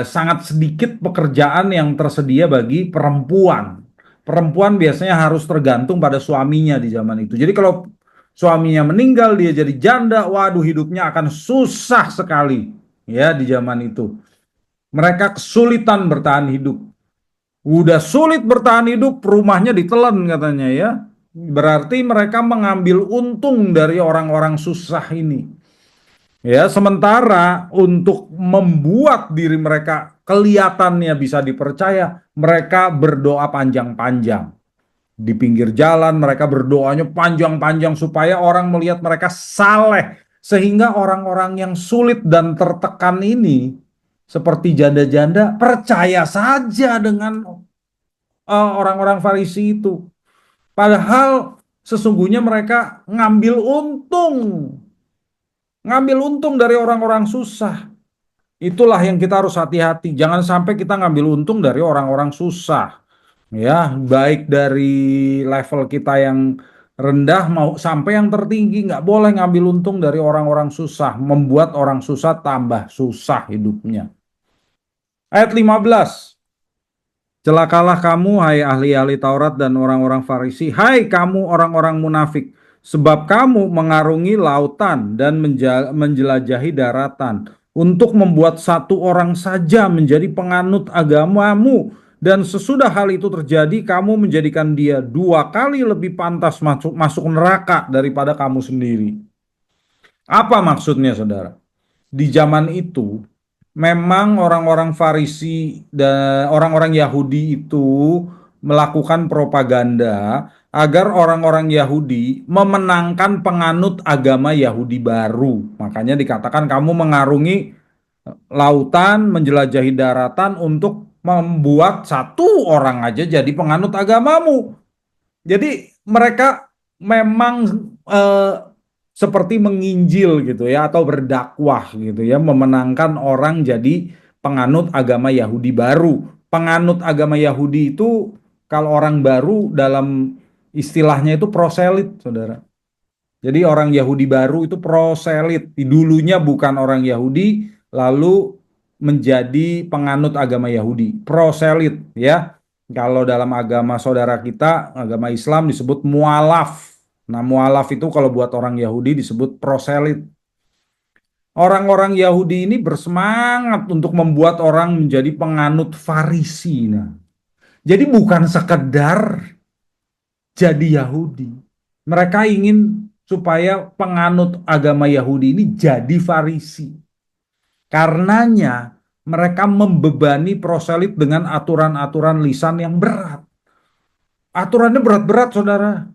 sangat sedikit pekerjaan yang tersedia bagi perempuan. Perempuan biasanya harus tergantung pada suaminya di zaman itu. Jadi kalau suaminya meninggal, dia jadi janda, waduh hidupnya akan susah sekali ya di zaman itu. Mereka kesulitan bertahan hidup. Udah sulit bertahan hidup, rumahnya ditelan katanya ya. Berarti mereka mengambil untung dari orang-orang susah ini. Ya, sementara untuk membuat diri mereka kelihatannya bisa dipercaya, mereka berdoa panjang-panjang. Di pinggir jalan mereka berdoanya panjang-panjang supaya orang melihat mereka saleh. Sehingga orang-orang yang sulit dan tertekan ini seperti janda-janda percaya saja dengan orang-orang Farisi itu. Padahal sesungguhnya mereka ngambil untung dari orang-orang susah. Itulah yang kita harus hati-hati. Jangan sampai kita ngambil untung dari orang-orang susah. Ya, baik dari level kita yang rendah mau sampai yang tertinggi, nggak boleh ngambil untung dari orang-orang susah, membuat orang susah tambah susah hidupnya. Ayat 15. Celakalah kamu, hai ahli-ahli Taurat dan orang-orang Farisi, hai kamu orang-orang munafik, sebab kamu mengarungi lautan dan menjelajahi daratan untuk membuat satu orang saja menjadi penganut agamamu, dan sesudah hal itu terjadi, kamu menjadikan dia dua kali lebih pantas masuk neraka daripada kamu sendiri. Apa maksudnya, saudara? Di zaman itu memang orang-orang Farisi dan orang-orang Yahudi itu melakukan propaganda agar orang-orang Yahudi memenangkan penganut agama Yahudi baru. Makanya dikatakan kamu mengarungi lautan, menjelajahi daratan untuk membuat satu orang aja jadi penganut agamamu. Jadi mereka memang eh, seperti menginjil gitu ya atau berdakwah gitu ya, memenangkan orang jadi penganut agama Yahudi baru. Penganut agama Yahudi itu kalau orang baru dalam istilahnya itu proselit, Saudara. Jadi orang Yahudi baru itu proselit. Dulunya bukan orang Yahudi lalu menjadi penganut agama Yahudi. Proselit ya. Kalau dalam agama saudara kita, agama Islam disebut mualaf. Nah, mualaf itu kalau buat orang Yahudi disebut proselit. Orang-orang Yahudi ini bersemangat untuk membuat orang menjadi penganut Farisi. Nah, jadi bukan sekedar jadi Yahudi. Mereka ingin supaya penganut agama Yahudi ini jadi Farisi. Karenanya mereka membebani proselit dengan aturan-aturan lisan yang berat. Aturannya berat-berat, saudara.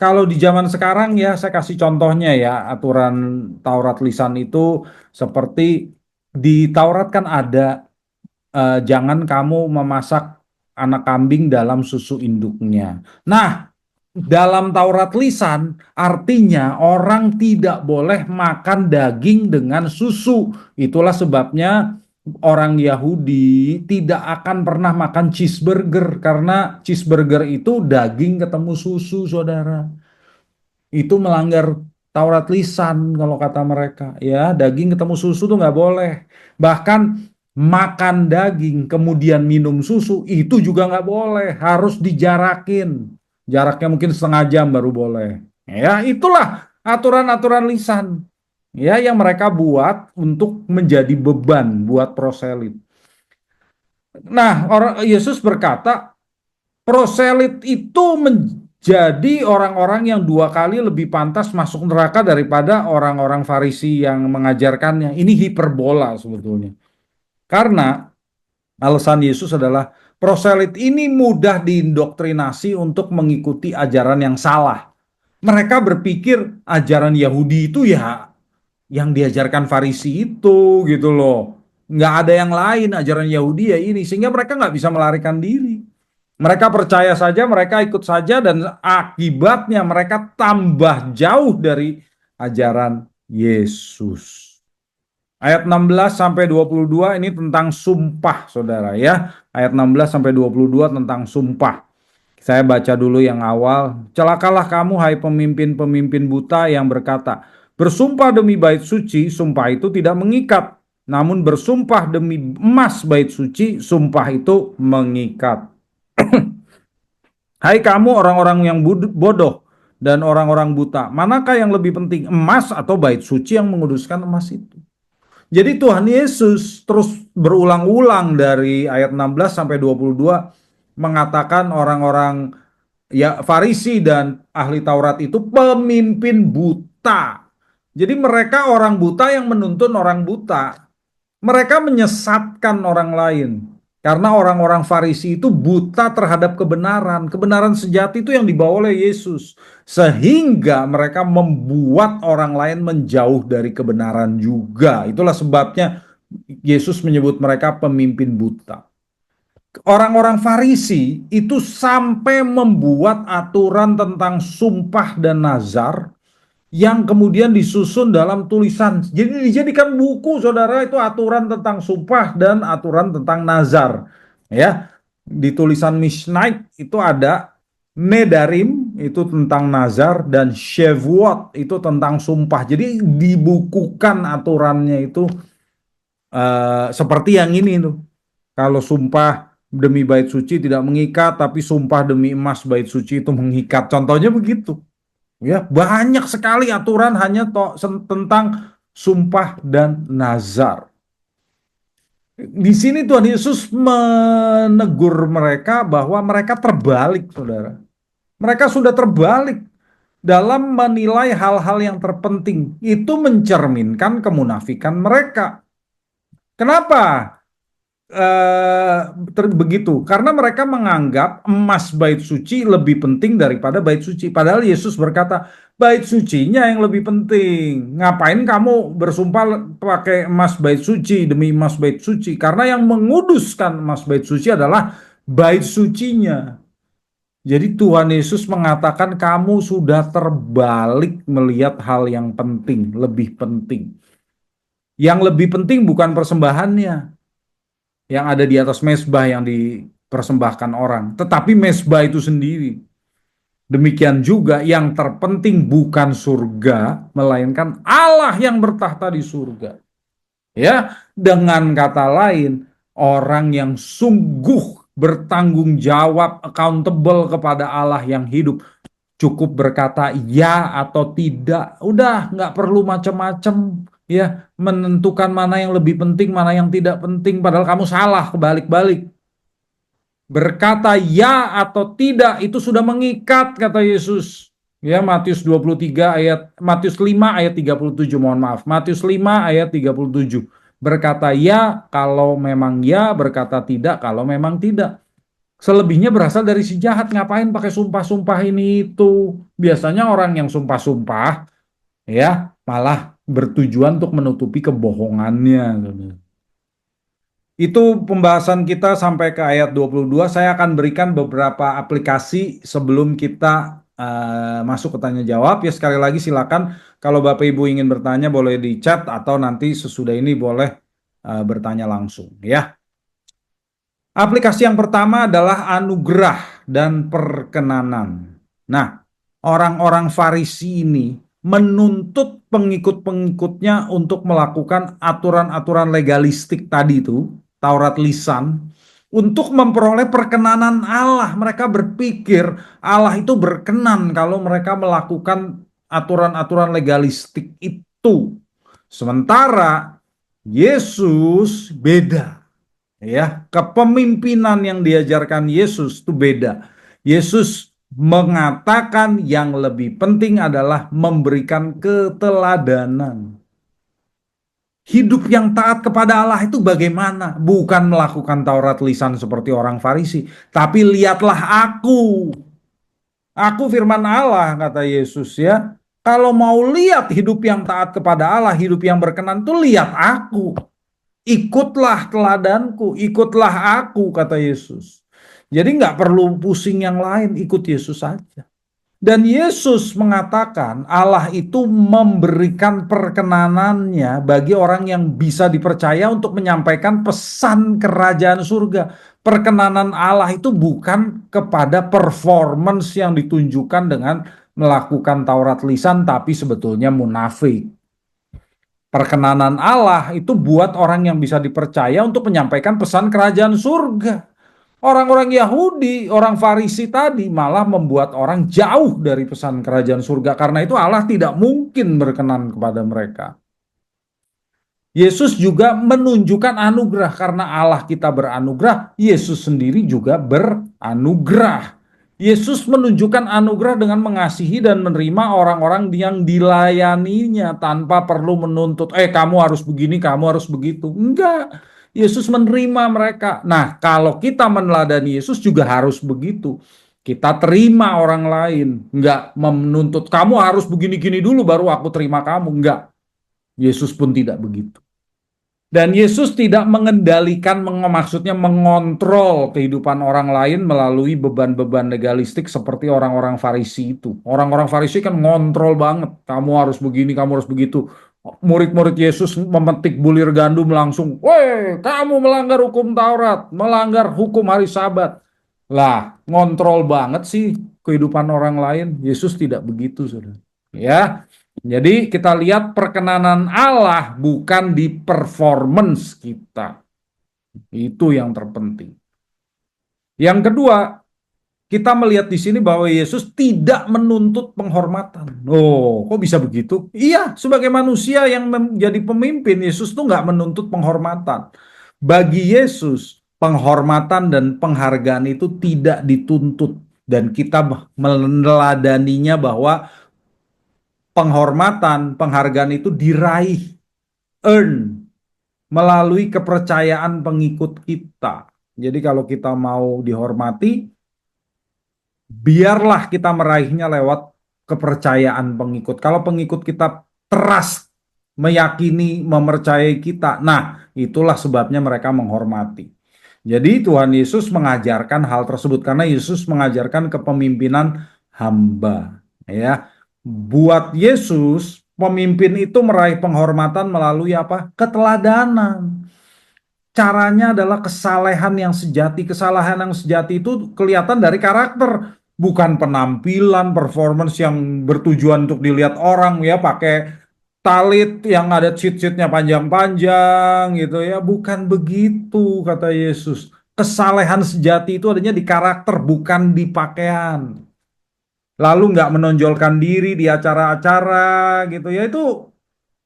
Kalau di zaman sekarang ya, saya kasih contohnya ya, aturan Taurat lisan itu seperti di Taurat kan ada jangan kamu memasak anak kambing dalam susu induknya. Nah, dalam Taurat lisan artinya orang tidak boleh makan daging dengan susu. Itulah sebabnya orang Yahudi tidak akan pernah makan cheeseburger karena cheeseburger itu daging ketemu susu, saudara. Itu melanggar Taurat lisan kalau kata mereka. Ya, daging ketemu susu tuh nggak boleh. Bahkan makan daging kemudian minum susu itu juga nggak boleh. Harus dijarakin. Jaraknya mungkin setengah jam baru boleh. Ya, itulah aturan-aturan lisan. Ya, yang mereka buat untuk menjadi beban buat proselit. Nah, orang Yesus berkata, proselit itu menjadi orang-orang yang dua kali lebih pantas masuk neraka daripada orang-orang Farisi yang mengajarkannya. Ini hiperbola sebetulnya. Karena alasan Yesus adalah proselit ini mudah diindoktrinasi untuk mengikuti ajaran yang salah. Mereka berpikir ajaran Yahudi itu ya yang diajarkan Farisi itu gitu loh. Nggak ada yang lain ajaran Yahudi ya ini. Sehingga mereka nggak bisa melarikan diri. Mereka percaya saja, mereka ikut saja dan akibatnya mereka tambah jauh dari ajaran Yesus. Ayat 16 sampai 22 ini tentang sumpah, Saudara ya. Ayat 16 sampai 22 tentang sumpah. Saya baca dulu yang awal. Celakalah kamu hai pemimpin-pemimpin buta yang berkata, bersumpah demi bait suci, sumpah itu tidak mengikat. Namun bersumpah demi emas bait suci, sumpah itu mengikat. Hai kamu orang-orang yang bodoh dan orang-orang buta, manakah yang lebih penting, emas atau bait suci yang menguduskan emas itu? Jadi Tuhan Yesus terus berulang-ulang dari ayat 16 sampai 22 mengatakan orang-orang ya Farisi dan ahli Taurat itu pemimpin buta. Jadi mereka orang buta yang menuntun orang buta. Mereka menyesatkan orang lain. Karena orang-orang Farisi itu buta terhadap kebenaran. Kebenaran sejati itu yang dibawa oleh Yesus. Sehingga mereka membuat orang lain menjauh dari kebenaran juga. Itulah sebabnya Yesus menyebut mereka pemimpin buta. Orang-orang Farisi itu sampai membuat aturan tentang sumpah dan nazar yang kemudian disusun dalam tulisan. Jadi dijadikan buku, saudara, itu aturan tentang sumpah dan aturan tentang nazar. Ya, di tulisan Mishnah itu ada Nedarim itu tentang nazar dan Shevuot itu tentang sumpah. Jadi dibukukan aturannya itu seperti yang ini tuh. Kalau sumpah demi bait suci tidak mengikat, tapi sumpah demi emas bait suci itu mengikat. Contohnya begitu. Ya, banyak sekali aturan hanya tentang sumpah dan nazar. Di sini Tuhan Yesus menegur mereka bahwa mereka terbalik, saudara. Mereka sudah terbalik dalam menilai hal-hal yang terpenting. Itu mencerminkan kemunafikan mereka. Kenapa? Begitu karena mereka menganggap emas bait suci lebih penting daripada bait suci, padahal Yesus berkata bait sucinya yang lebih penting. Ngapain kamu bersumpah pakai emas bait suci demi emas bait suci? Karena yang menguduskan emas bait suci adalah bait sucinya. Jadi Tuhan Yesus mengatakan kamu sudah terbalik melihat hal yang penting, lebih penting. Yang lebih penting bukan persembahannya yang ada di atas mezbah yang dipersembahkan orang, tetapi mezbah itu sendiri. Demikian juga yang terpenting bukan surga, melainkan Allah yang bertahta di surga. Ya, dengan kata lain, orang yang sungguh bertanggung jawab, accountable kepada Allah yang hidup, cukup berkata ya atau tidak. Udah, nggak perlu macam-macam ya menentukan mana yang lebih penting, mana yang tidak penting, padahal kamu salah kebalik-balik. Berkata ya atau tidak itu sudah mengikat, kata Yesus. Ya, Matius 23 ayat Matius 5 ayat 37, mohon maaf. Matius 5 ayat 37. Berkata ya kalau memang ya, berkata tidak kalau memang tidak. Selebihnya berasal dari si jahat. Ngapain pakai sumpah-sumpah ini itu? Biasanya orang yang sumpah-sumpah ya malah bertujuan untuk menutupi kebohongannya. Itu pembahasan kita sampai ke ayat 22. Saya akan berikan beberapa aplikasi sebelum kita masuk ke tanya jawab. Ya, sekali lagi silakan kalau Bapak Ibu ingin bertanya boleh di chat atau nanti sesudah ini boleh bertanya langsung ya. Aplikasi yang pertama adalah anugerah dan perkenanan. Nah, orang-orang Farisi ini menuntut pengikut-pengikutnya untuk melakukan aturan-aturan legalistik tadi itu, Taurat lisan, untuk memperoleh perkenanan Allah. Mereka berpikir Allah itu berkenan kalau mereka melakukan aturan-aturan legalistik itu. Sementara Yesus beda. Ya, kepemimpinan yang diajarkan Yesus itu beda. Yesus mengatakan yang lebih penting adalah memberikan keteladanan. Hidup yang taat kepada Allah itu bagaimana? Bukan melakukan Taurat lisan seperti orang Farisi, tapi lihatlah aku. Aku firman Allah, kata Yesus ya. Kalau mau lihat hidup yang taat kepada Allah, hidup yang berkenan, tuh lihat aku. Ikutlah teladanku, ikutlah aku, kata Yesus. Jadi nggak perlu pusing yang lain, ikut Yesus saja. Dan Yesus mengatakan Allah itu memberikan perkenanannya bagi orang yang bisa dipercaya untuk menyampaikan pesan kerajaan surga. Perkenanan Allah itu bukan kepada performance yang ditunjukkan dengan melakukan Taurat lisan, tapi sebetulnya munafik. Perkenanan Allah itu buat orang yang bisa dipercaya untuk menyampaikan pesan kerajaan surga. Orang-orang Yahudi, orang Farisi tadi malah membuat orang jauh dari pesan kerajaan surga. Karena itu Allah tidak mungkin berkenan kepada mereka. Yesus juga menunjukkan anugerah. Karena Allah kita beranugerah, Yesus sendiri juga beranugerah. Yesus menunjukkan anugerah dengan mengasihi dan menerima orang-orang yang dilayaninya tanpa perlu menuntut, kamu harus begini, kamu harus begitu. Enggak. Yesus menerima mereka. Nah, kalau kita meneladani Yesus juga harus begitu. Kita terima orang lain, nggak menuntut kamu harus begini-gini dulu baru aku terima kamu. Nggak. Yesus pun tidak begitu. Dan Yesus tidak mengendalikan, maksudnya mengontrol kehidupan orang lain melalui beban-beban legalistik seperti orang-orang Farisi itu. Orang-orang Farisi kan ngontrol banget. Kamu harus begini, kamu harus begitu. Murid-murid Yesus memetik bulir gandum langsung. Weh, kamu melanggar hukum Taurat, melanggar hukum hari Sabat. Lah, ngontrol banget sih kehidupan orang lain. Yesus tidak begitu, saudara. Ya, jadi kita lihat perkenanan Allah bukan di performance kita. Itu yang terpenting. Yang kedua, kita melihat di sini bahwa Yesus tidak menuntut penghormatan. Oh, kok bisa begitu? Iya, sebagai manusia yang menjadi pemimpin, Yesus tuh nggak menuntut penghormatan. Bagi Yesus, penghormatan dan penghargaan itu tidak dituntut. Dan kita meneladaninya bahwa penghormatan, penghargaan itu diraih, earn, melalui kepercayaan pengikut kita. Jadi kalau kita mau dihormati, biarlah kita meraihnya lewat kepercayaan pengikut. Kalau pengikut kita trust, meyakini, mempercayai kita, nah itulah sebabnya mereka menghormati. Jadi Tuhan Yesus mengajarkan hal tersebut karena Yesus mengajarkan kepemimpinan hamba. Ya, buat Yesus pemimpin itu meraih penghormatan melalui apa? Keteladanan. Caranya adalah kesalehan yang sejati. Kesalahan yang sejati itu kelihatan dari karakter, bukan penampilan, performance yang bertujuan untuk dilihat orang ya, pakai talit yang ada cheat-cheatnya panjang-panjang gitu ya. Bukan begitu kata Yesus. Kesalehan sejati itu adanya di karakter, bukan di pakaian. Lalu nggak menonjolkan diri di acara-acara gitu ya, itu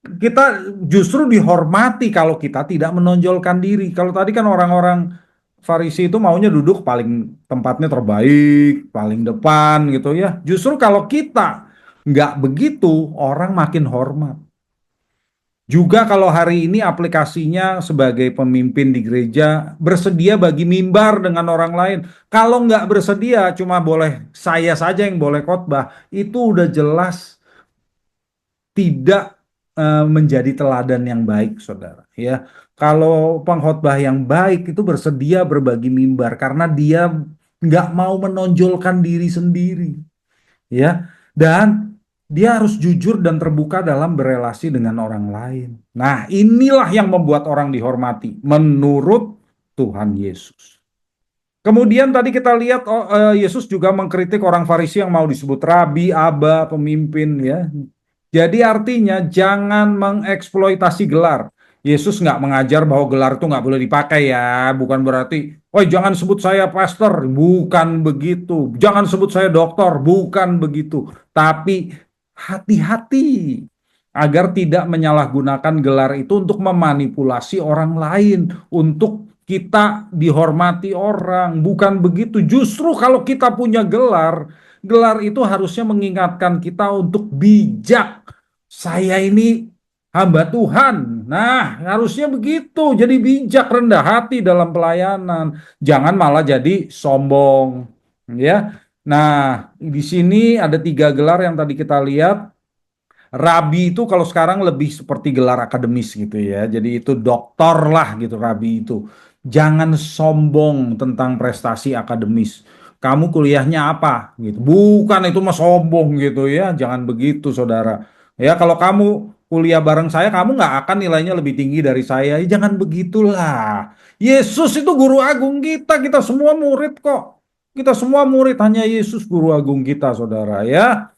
kita justru dihormati kalau kita tidak menonjolkan diri. Kalau tadi kan orang-orang Farisi itu maunya duduk paling tempatnya terbaik, paling depan gitu ya. Justru kalau kita nggak begitu, orang makin hormat. Juga kalau hari ini aplikasinya sebagai pemimpin di gereja bersedia bagi mimbar dengan orang lain. Kalau nggak bersedia, cuma boleh saya saja yang boleh khotbah, itu udah jelas tidak menjadi teladan yang baik, saudara. Ya, kalau pengkhotbah yang baik itu bersedia berbagi mimbar karena dia nggak mau menonjolkan diri sendiri, ya, dan dia harus jujur dan terbuka dalam berelasi dengan orang lain. Nah, inilah yang membuat orang dihormati menurut Tuhan Yesus. Kemudian tadi kita lihat Yesus juga mengkritik orang Farisi yang mau disebut rabi, aba, pemimpin ya. Jadi artinya jangan mengeksploitasi gelar. Yesus nggak mengajar bahwa gelar itu nggak boleh dipakai ya. Bukan berarti, oh jangan sebut saya pastor. Bukan begitu. Jangan sebut saya dokter. Bukan begitu. Tapi hati-hati agar tidak menyalahgunakan gelar itu untuk memanipulasi orang lain. Untuk kita dihormati orang. Bukan begitu. Justru kalau kita punya gelar, gelar itu harusnya mengingatkan kita untuk bijak. Saya ini hamba Tuhan. Nah, harusnya begitu. Jadi bijak, rendah hati dalam pelayanan. Jangan malah jadi sombong. Ya. Nah, di sini ada 3 gelar yang tadi kita lihat. Rabi itu kalau sekarang lebih seperti gelar akademis gitu ya. Jadi itu doktor lah gitu rabi itu. Jangan sombong tentang prestasi akademis. Kamu kuliahnya apa gitu. Bukan itu mah sombong gitu ya. Jangan begitu saudara. Ya kalau kamu kuliah bareng saya kamu nggak akan nilainya lebih tinggi dari saya. Ya, jangan begitulah. Yesus itu guru agung kita. Kita semua murid kok. Kita semua murid, hanya Yesus guru agung kita saudara ya.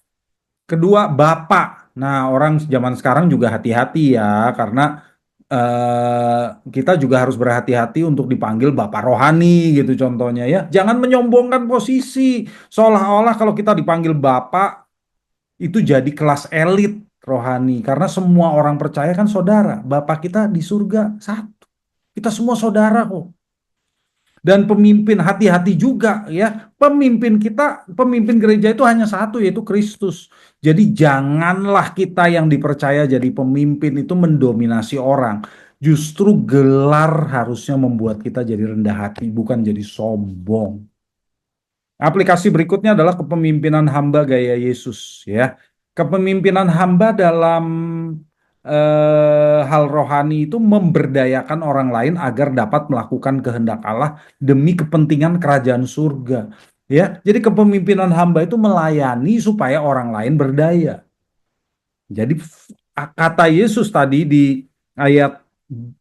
Kedua, Bapak. Nah, orang zaman sekarang juga hati-hati ya, karena kita juga harus berhati-hati untuk dipanggil Bapak Rohani gitu contohnya ya. Jangan menyombongkan posisi, seolah-olah kalau kita dipanggil Bapak, itu jadi kelas elit rohani. Karena semua orang percaya kan saudara. Bapak kita di surga satu. Kita semua saudara kok. Dan pemimpin hati-hati juga ya. Pemimpin kita, pemimpin gereja itu hanya satu yaitu Kristus. Jadi janganlah kita yang dipercaya jadi pemimpin itu mendominasi orang. Justru gelar harusnya membuat kita jadi rendah hati, bukan jadi sombong. Aplikasi berikutnya adalah kepemimpinan hamba gaya Yesus, ya. Kepemimpinan hamba dalam hal rohani itu memberdayakan orang lain agar dapat melakukan kehendak Allah demi kepentingan kerajaan surga. Ya, jadi kepemimpinan hamba itu melayani supaya orang lain berdaya. Jadi kata Yesus tadi di ayat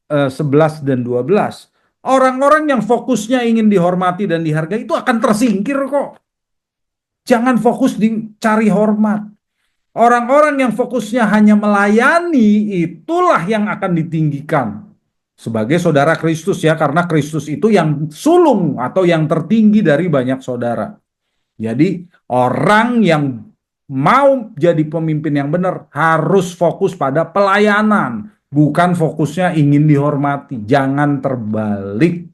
11 dan 12, orang-orang yang fokusnya ingin dihormati dan dihargai itu akan tersingkir kok. Jangan fokus di cari hormat. Orang-orang yang fokusnya hanya melayani, itulah yang akan ditinggikan sebagai saudara Kristus, ya, karena Kristus itu yang sulung atau yang tertinggi dari banyak saudara. Jadi orang yang mau jadi pemimpin yang benar harus fokus pada pelayanan, bukan fokusnya ingin dihormati. Jangan terbalik.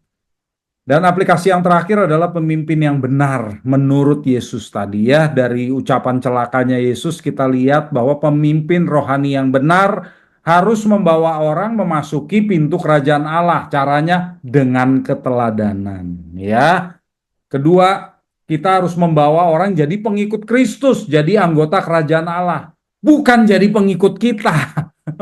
Dan aplikasi yang terakhir adalah pemimpin yang benar menurut Yesus tadi, ya. Dari ucapan celakanya Yesus kita lihat bahwa pemimpin rohani yang benar harus membawa orang memasuki pintu kerajaan Allah. Caranya dengan keteladanan, ya. Kedua, kita harus membawa orang jadi pengikut Kristus, jadi anggota kerajaan Allah, bukan jadi pengikut kita.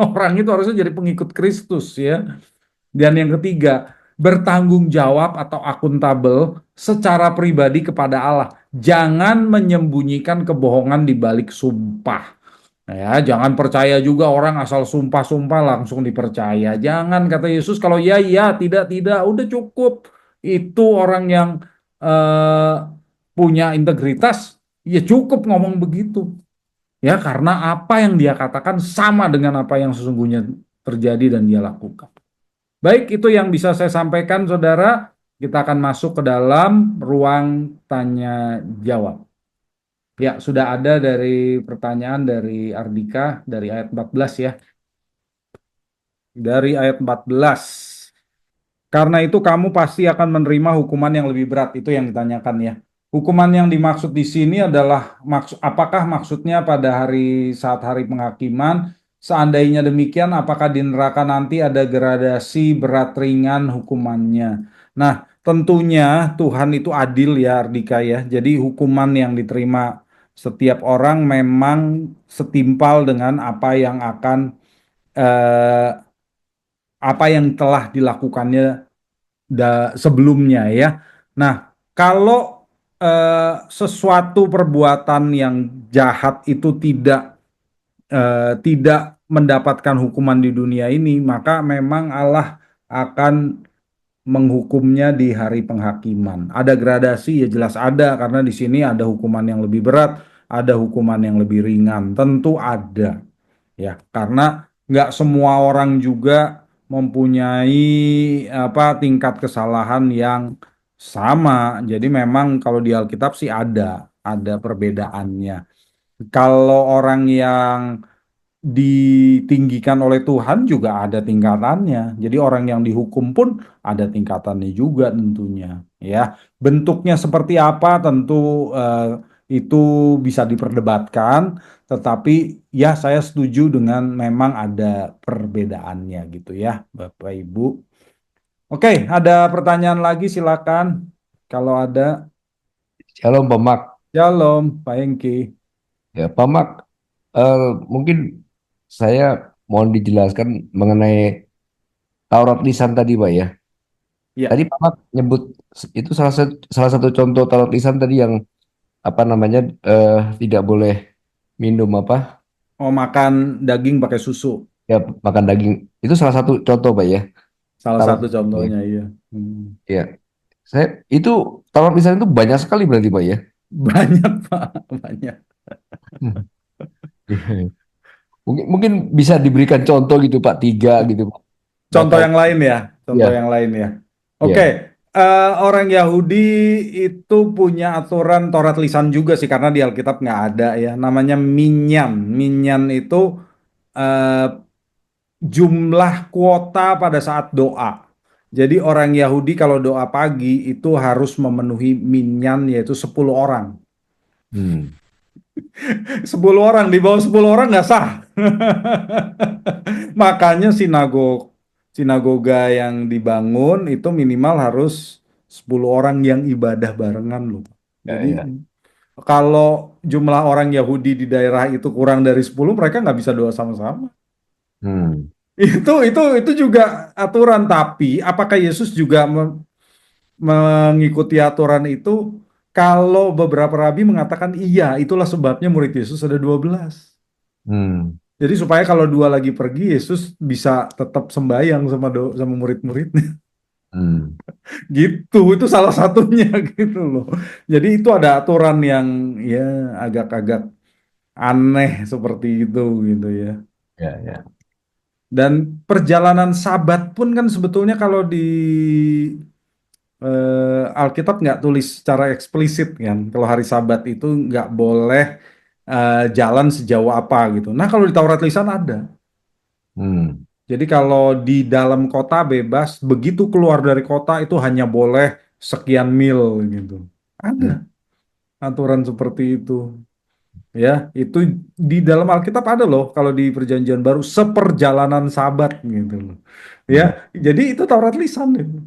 Orang itu harusnya jadi pengikut Kristus, ya. Dan yang ketiga, bertanggung jawab atau akuntabel secara pribadi kepada Allah. Jangan menyembunyikan kebohongan di balik sumpah. Ya, jangan percaya juga orang asal sumpah-sumpah langsung dipercaya. Jangan, kata Yesus, kalau ya, ya, tidak, tidak, udah cukup. Itu orang yang eh, punya integritas, ya cukup ngomong begitu. Ya, karena apa yang dia katakan sama dengan apa yang sesungguhnya terjadi dan dia lakukan. Baik, itu yang bisa saya sampaikan, saudara. Kita akan masuk ke dalam ruang tanya jawab. Ya, sudah ada dari pertanyaan dari Ardika dari ayat 14, ya. Dari ayat 14. Karena itu kamu pasti akan menerima hukuman yang lebih berat. Itu yang ditanyakan, ya. Hukuman yang dimaksud di sini adalah apakah maksudnya pada saat hari penghakiman? Seandainya demikian, apakah di neraka nanti ada gradasi berat ringan hukumannya? Nah, tentunya Tuhan itu adil, ya, Ardika, ya. Jadi hukuman yang diterima setiap orang memang setimpal dengan eh, apa yang telah dilakukannya sebelumnya, ya. Nah, kalau sesuatu perbuatan yang jahat itu tidak mendapatkan hukuman di dunia ini, maka memang Allah akan menghukumnya di hari penghakiman. Ada gradasi, ya jelas ada, karena di sini ada hukuman yang lebih berat, ada hukuman yang lebih ringan, tentu ada, ya, karena nggak semua orang juga mempunyai tingkat kesalahan yang sama. Jadi memang kalau di Alkitab sih ada perbedaannya. Kalau orang yang ditinggikan oleh Tuhan juga ada tingkatannya. Jadi orang yang dihukum pun ada tingkatannya juga tentunya. Ya, bentuknya seperti apa tentu itu bisa diperdebatkan. Tetapi ya saya setuju dengan memang ada perbedaannya gitu, ya, Bapak Ibu. Oke, ada pertanyaan lagi silakan. Kalau ada. Shalom Pak Mak. Shalom, Pak Hengki. Ya Pak Mak, eh, mungkin saya mohon dijelaskan mengenai Taurat lisan tadi Pak ya. Ya, Tadi Pak Mak nyebut itu salah satu contoh Taurat lisan tadi yang apa namanya tidak boleh minum apa mau makan daging pakai susu. ya makan daging. Itu salah satu contoh Pak ya. Salah Taurat satu lisan Pak ya. contohnya, iya. Hmm. Ya, saya itu Taurat lisan itu banyak sekali berarti Pak ya. Banyak, Pak, banyak. Mungkin mungkin bisa diberikan contoh gitu Pak, tiga gitu Pak. Contoh Atau yang lain, ya, contoh ya yang lain, ya. Oke, ya. orang Yahudi itu punya aturan Taurat lisan juga sih, karena di Alkitab nggak ada, ya. Namanya minyan. Minyan itu eh, jumlah kuota pada saat doa. Jadi orang Yahudi kalau doa pagi itu harus memenuhi minyan, yaitu 10 orang. Hmm. 10 orang, di bawah 10 orang nggak sah. Makanya sinagog. sinagoga yang dibangun itu minimal harus 10 orang yang ibadah barengan loh. Ya, Jadi ya. kalau jumlah orang Yahudi di daerah itu kurang dari 10, mereka nggak bisa doa sama-sama. Hmm. Itu juga aturan, tapi apakah Yesus juga mengikuti aturan itu? Kalau beberapa rabi mengatakan iya, itulah sebabnya murid Yesus ada 12. Hmm. Jadi supaya kalau dua lagi pergi, Yesus bisa tetap sembahyang sama murid-muridnya. Hmm. Gitu, itu salah satunya gitu loh. Jadi itu ada aturan yang ya agak-agak aneh seperti itu gitu ya. Ya, ya. Dan perjalanan Sabat pun kan sebetulnya kalau di Alkitab nggak tulis secara eksplisit kan. Kalau hari Sabat itu nggak boleh jalan sejauh apa gitu. Nah kalau di Taurat lisan ada. Hmm. Jadi kalau di dalam kota bebas, begitu keluar dari kota itu hanya boleh sekian mil gitu. Ada Hmm. aturan seperti itu. Ya, itu di dalam Alkitab ada loh kalau di Perjanjian Baru seperjalanan Sabat gitu loh. Ya, Hmm. jadi itu Taurat lisan itu.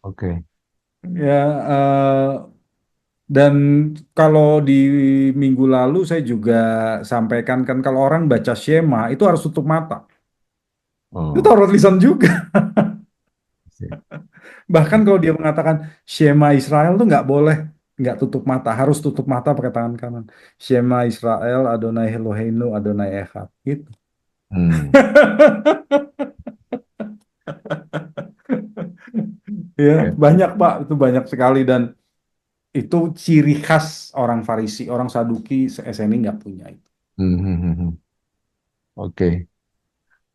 Oke. Ya, dan kalau di minggu lalu saya juga sampaikan kan kalau orang baca Shema itu harus tutup mata. Itu Oh. Taurat lisan juga. Sip. Bahkan kalau dia mengatakan Shema Israel tuh nggak boleh nggak tutup mata, harus tutup mata pakai tangan kanan. Shema Israel, Adonai Eloheinu, Adonai Echad. Gitu. Hmm. Ya, Oke. banyak Pak, itu banyak sekali dan itu ciri khas orang Farisi, orang Saduki, SNI nggak punya itu. Hmm. Hmm. Hmm, hmm. Oke.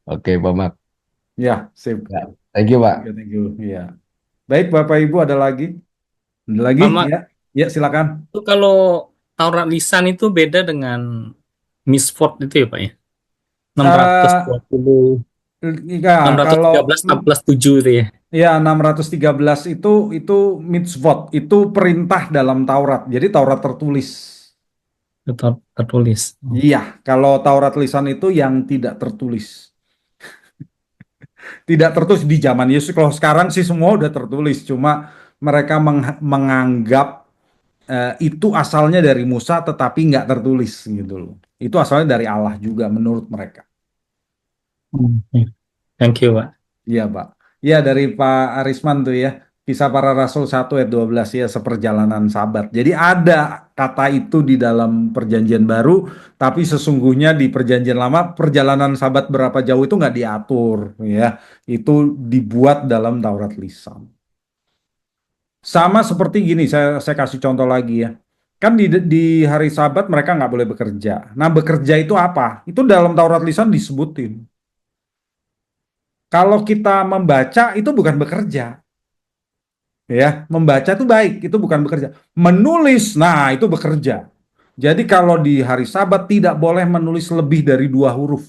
Oke, Pak Mak. Ya, sip. Ya. Thank you, Thank you, Pak. thank you. Ya. Baik, Bapak Ibu ada lagi? Ada lagi? Mama, Ya, ya silakan. itu kalau Taurat lisan itu beda dengan Misfot itu ya Pak ya? Eh 620, ya, kalau 613, 614, 7 itu ya. ya 613 itu mitzvot, itu perintah dalam Taurat. Jadi Taurat tertulis. Itu tertulis. Oh. Iya, kalau Taurat lisan itu yang tidak tertulis. Tidak tertulis di zaman Yesus. Kalau sekarang sih semua udah tertulis, cuma mereka menganggap itu asalnya dari Musa tetapi nggak tertulis gitu loh. Itu asalnya dari Allah juga menurut mereka. Ya. Thank you Pak. Iya, Pak. Iya, dari Pak Arisman tuh ya. Kisah Para Rasul 1 ayat 12 ya, seperjalanan Sabat. Jadi ada kata itu di dalam Perjanjian Baru, tapi sesungguhnya di Perjanjian Lama perjalanan Sabat berapa jauh itu nggak diatur ya. Itu dibuat dalam Taurat lisan. Sama seperti gini, saya kasih contoh lagi ya. Kan di hari Sabat mereka nggak boleh bekerja. Nah, bekerja itu apa? Itu dalam Taurat lisan disebutin. Kalau kita membaca itu bukan bekerja. Ya, membaca itu baik, itu bukan bekerja. Menulis, nah itu bekerja. Jadi kalau di hari Sabat tidak boleh menulis lebih dari 2 huruf.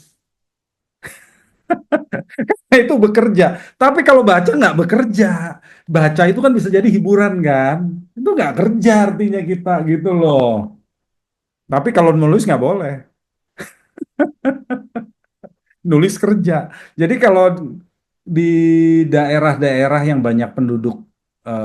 Itu bekerja. Tapi kalau baca nggak bekerja. Baca itu kan bisa jadi hiburan kan. Itu nggak kerja artinya kita gitu loh. Tapi kalau nulis nggak boleh. Nulis kerja. Jadi kalau di daerah-daerah yang banyak penduduk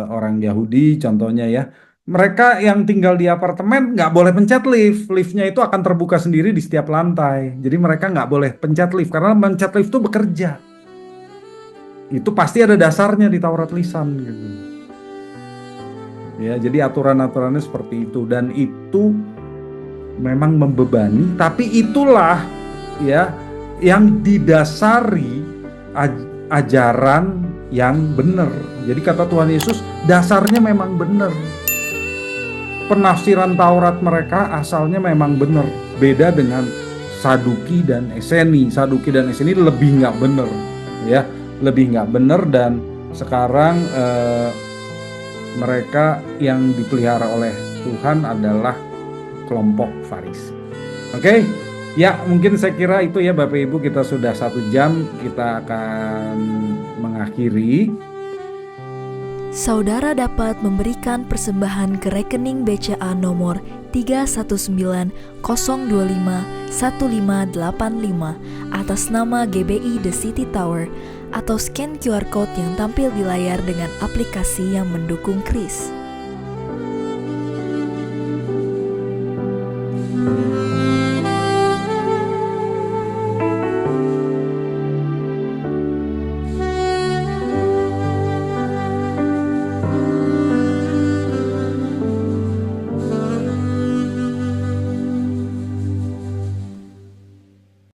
orang Yahudi, contohnya ya, mereka yang tinggal di apartemen nggak boleh pencet lift. Liftnya itu akan terbuka sendiri di setiap lantai. Jadi mereka nggak boleh pencet lift karena pencet lift itu bekerja. Itu pasti ada dasarnya di Taurat lisan gitu. Ya, jadi aturan-aturannya seperti itu dan itu memang membebani, tapi itulah ya yang didasari ajaran yang benar. Jadi kata Tuhan Yesus, dasarnya memang benar. Penafsiran Taurat mereka asalnya memang benar. Beda dengan Saduki dan Eseni. Saduki dan Eseni lebih nggak benar, ya, lebih nggak benar dan sekarang mereka yang dipelihara oleh Tuhan adalah kelompok Farisi. Oke, ya mungkin saya kira itu ya Bapak Ibu, kita sudah 1 jam, kita akan mengakhiri. Saudara dapat memberikan persembahan ke rekening BCA nomor 31902515585 atas nama GBI The City Tower atau scan QR Code yang tampil di layar dengan aplikasi yang mendukung KRIS.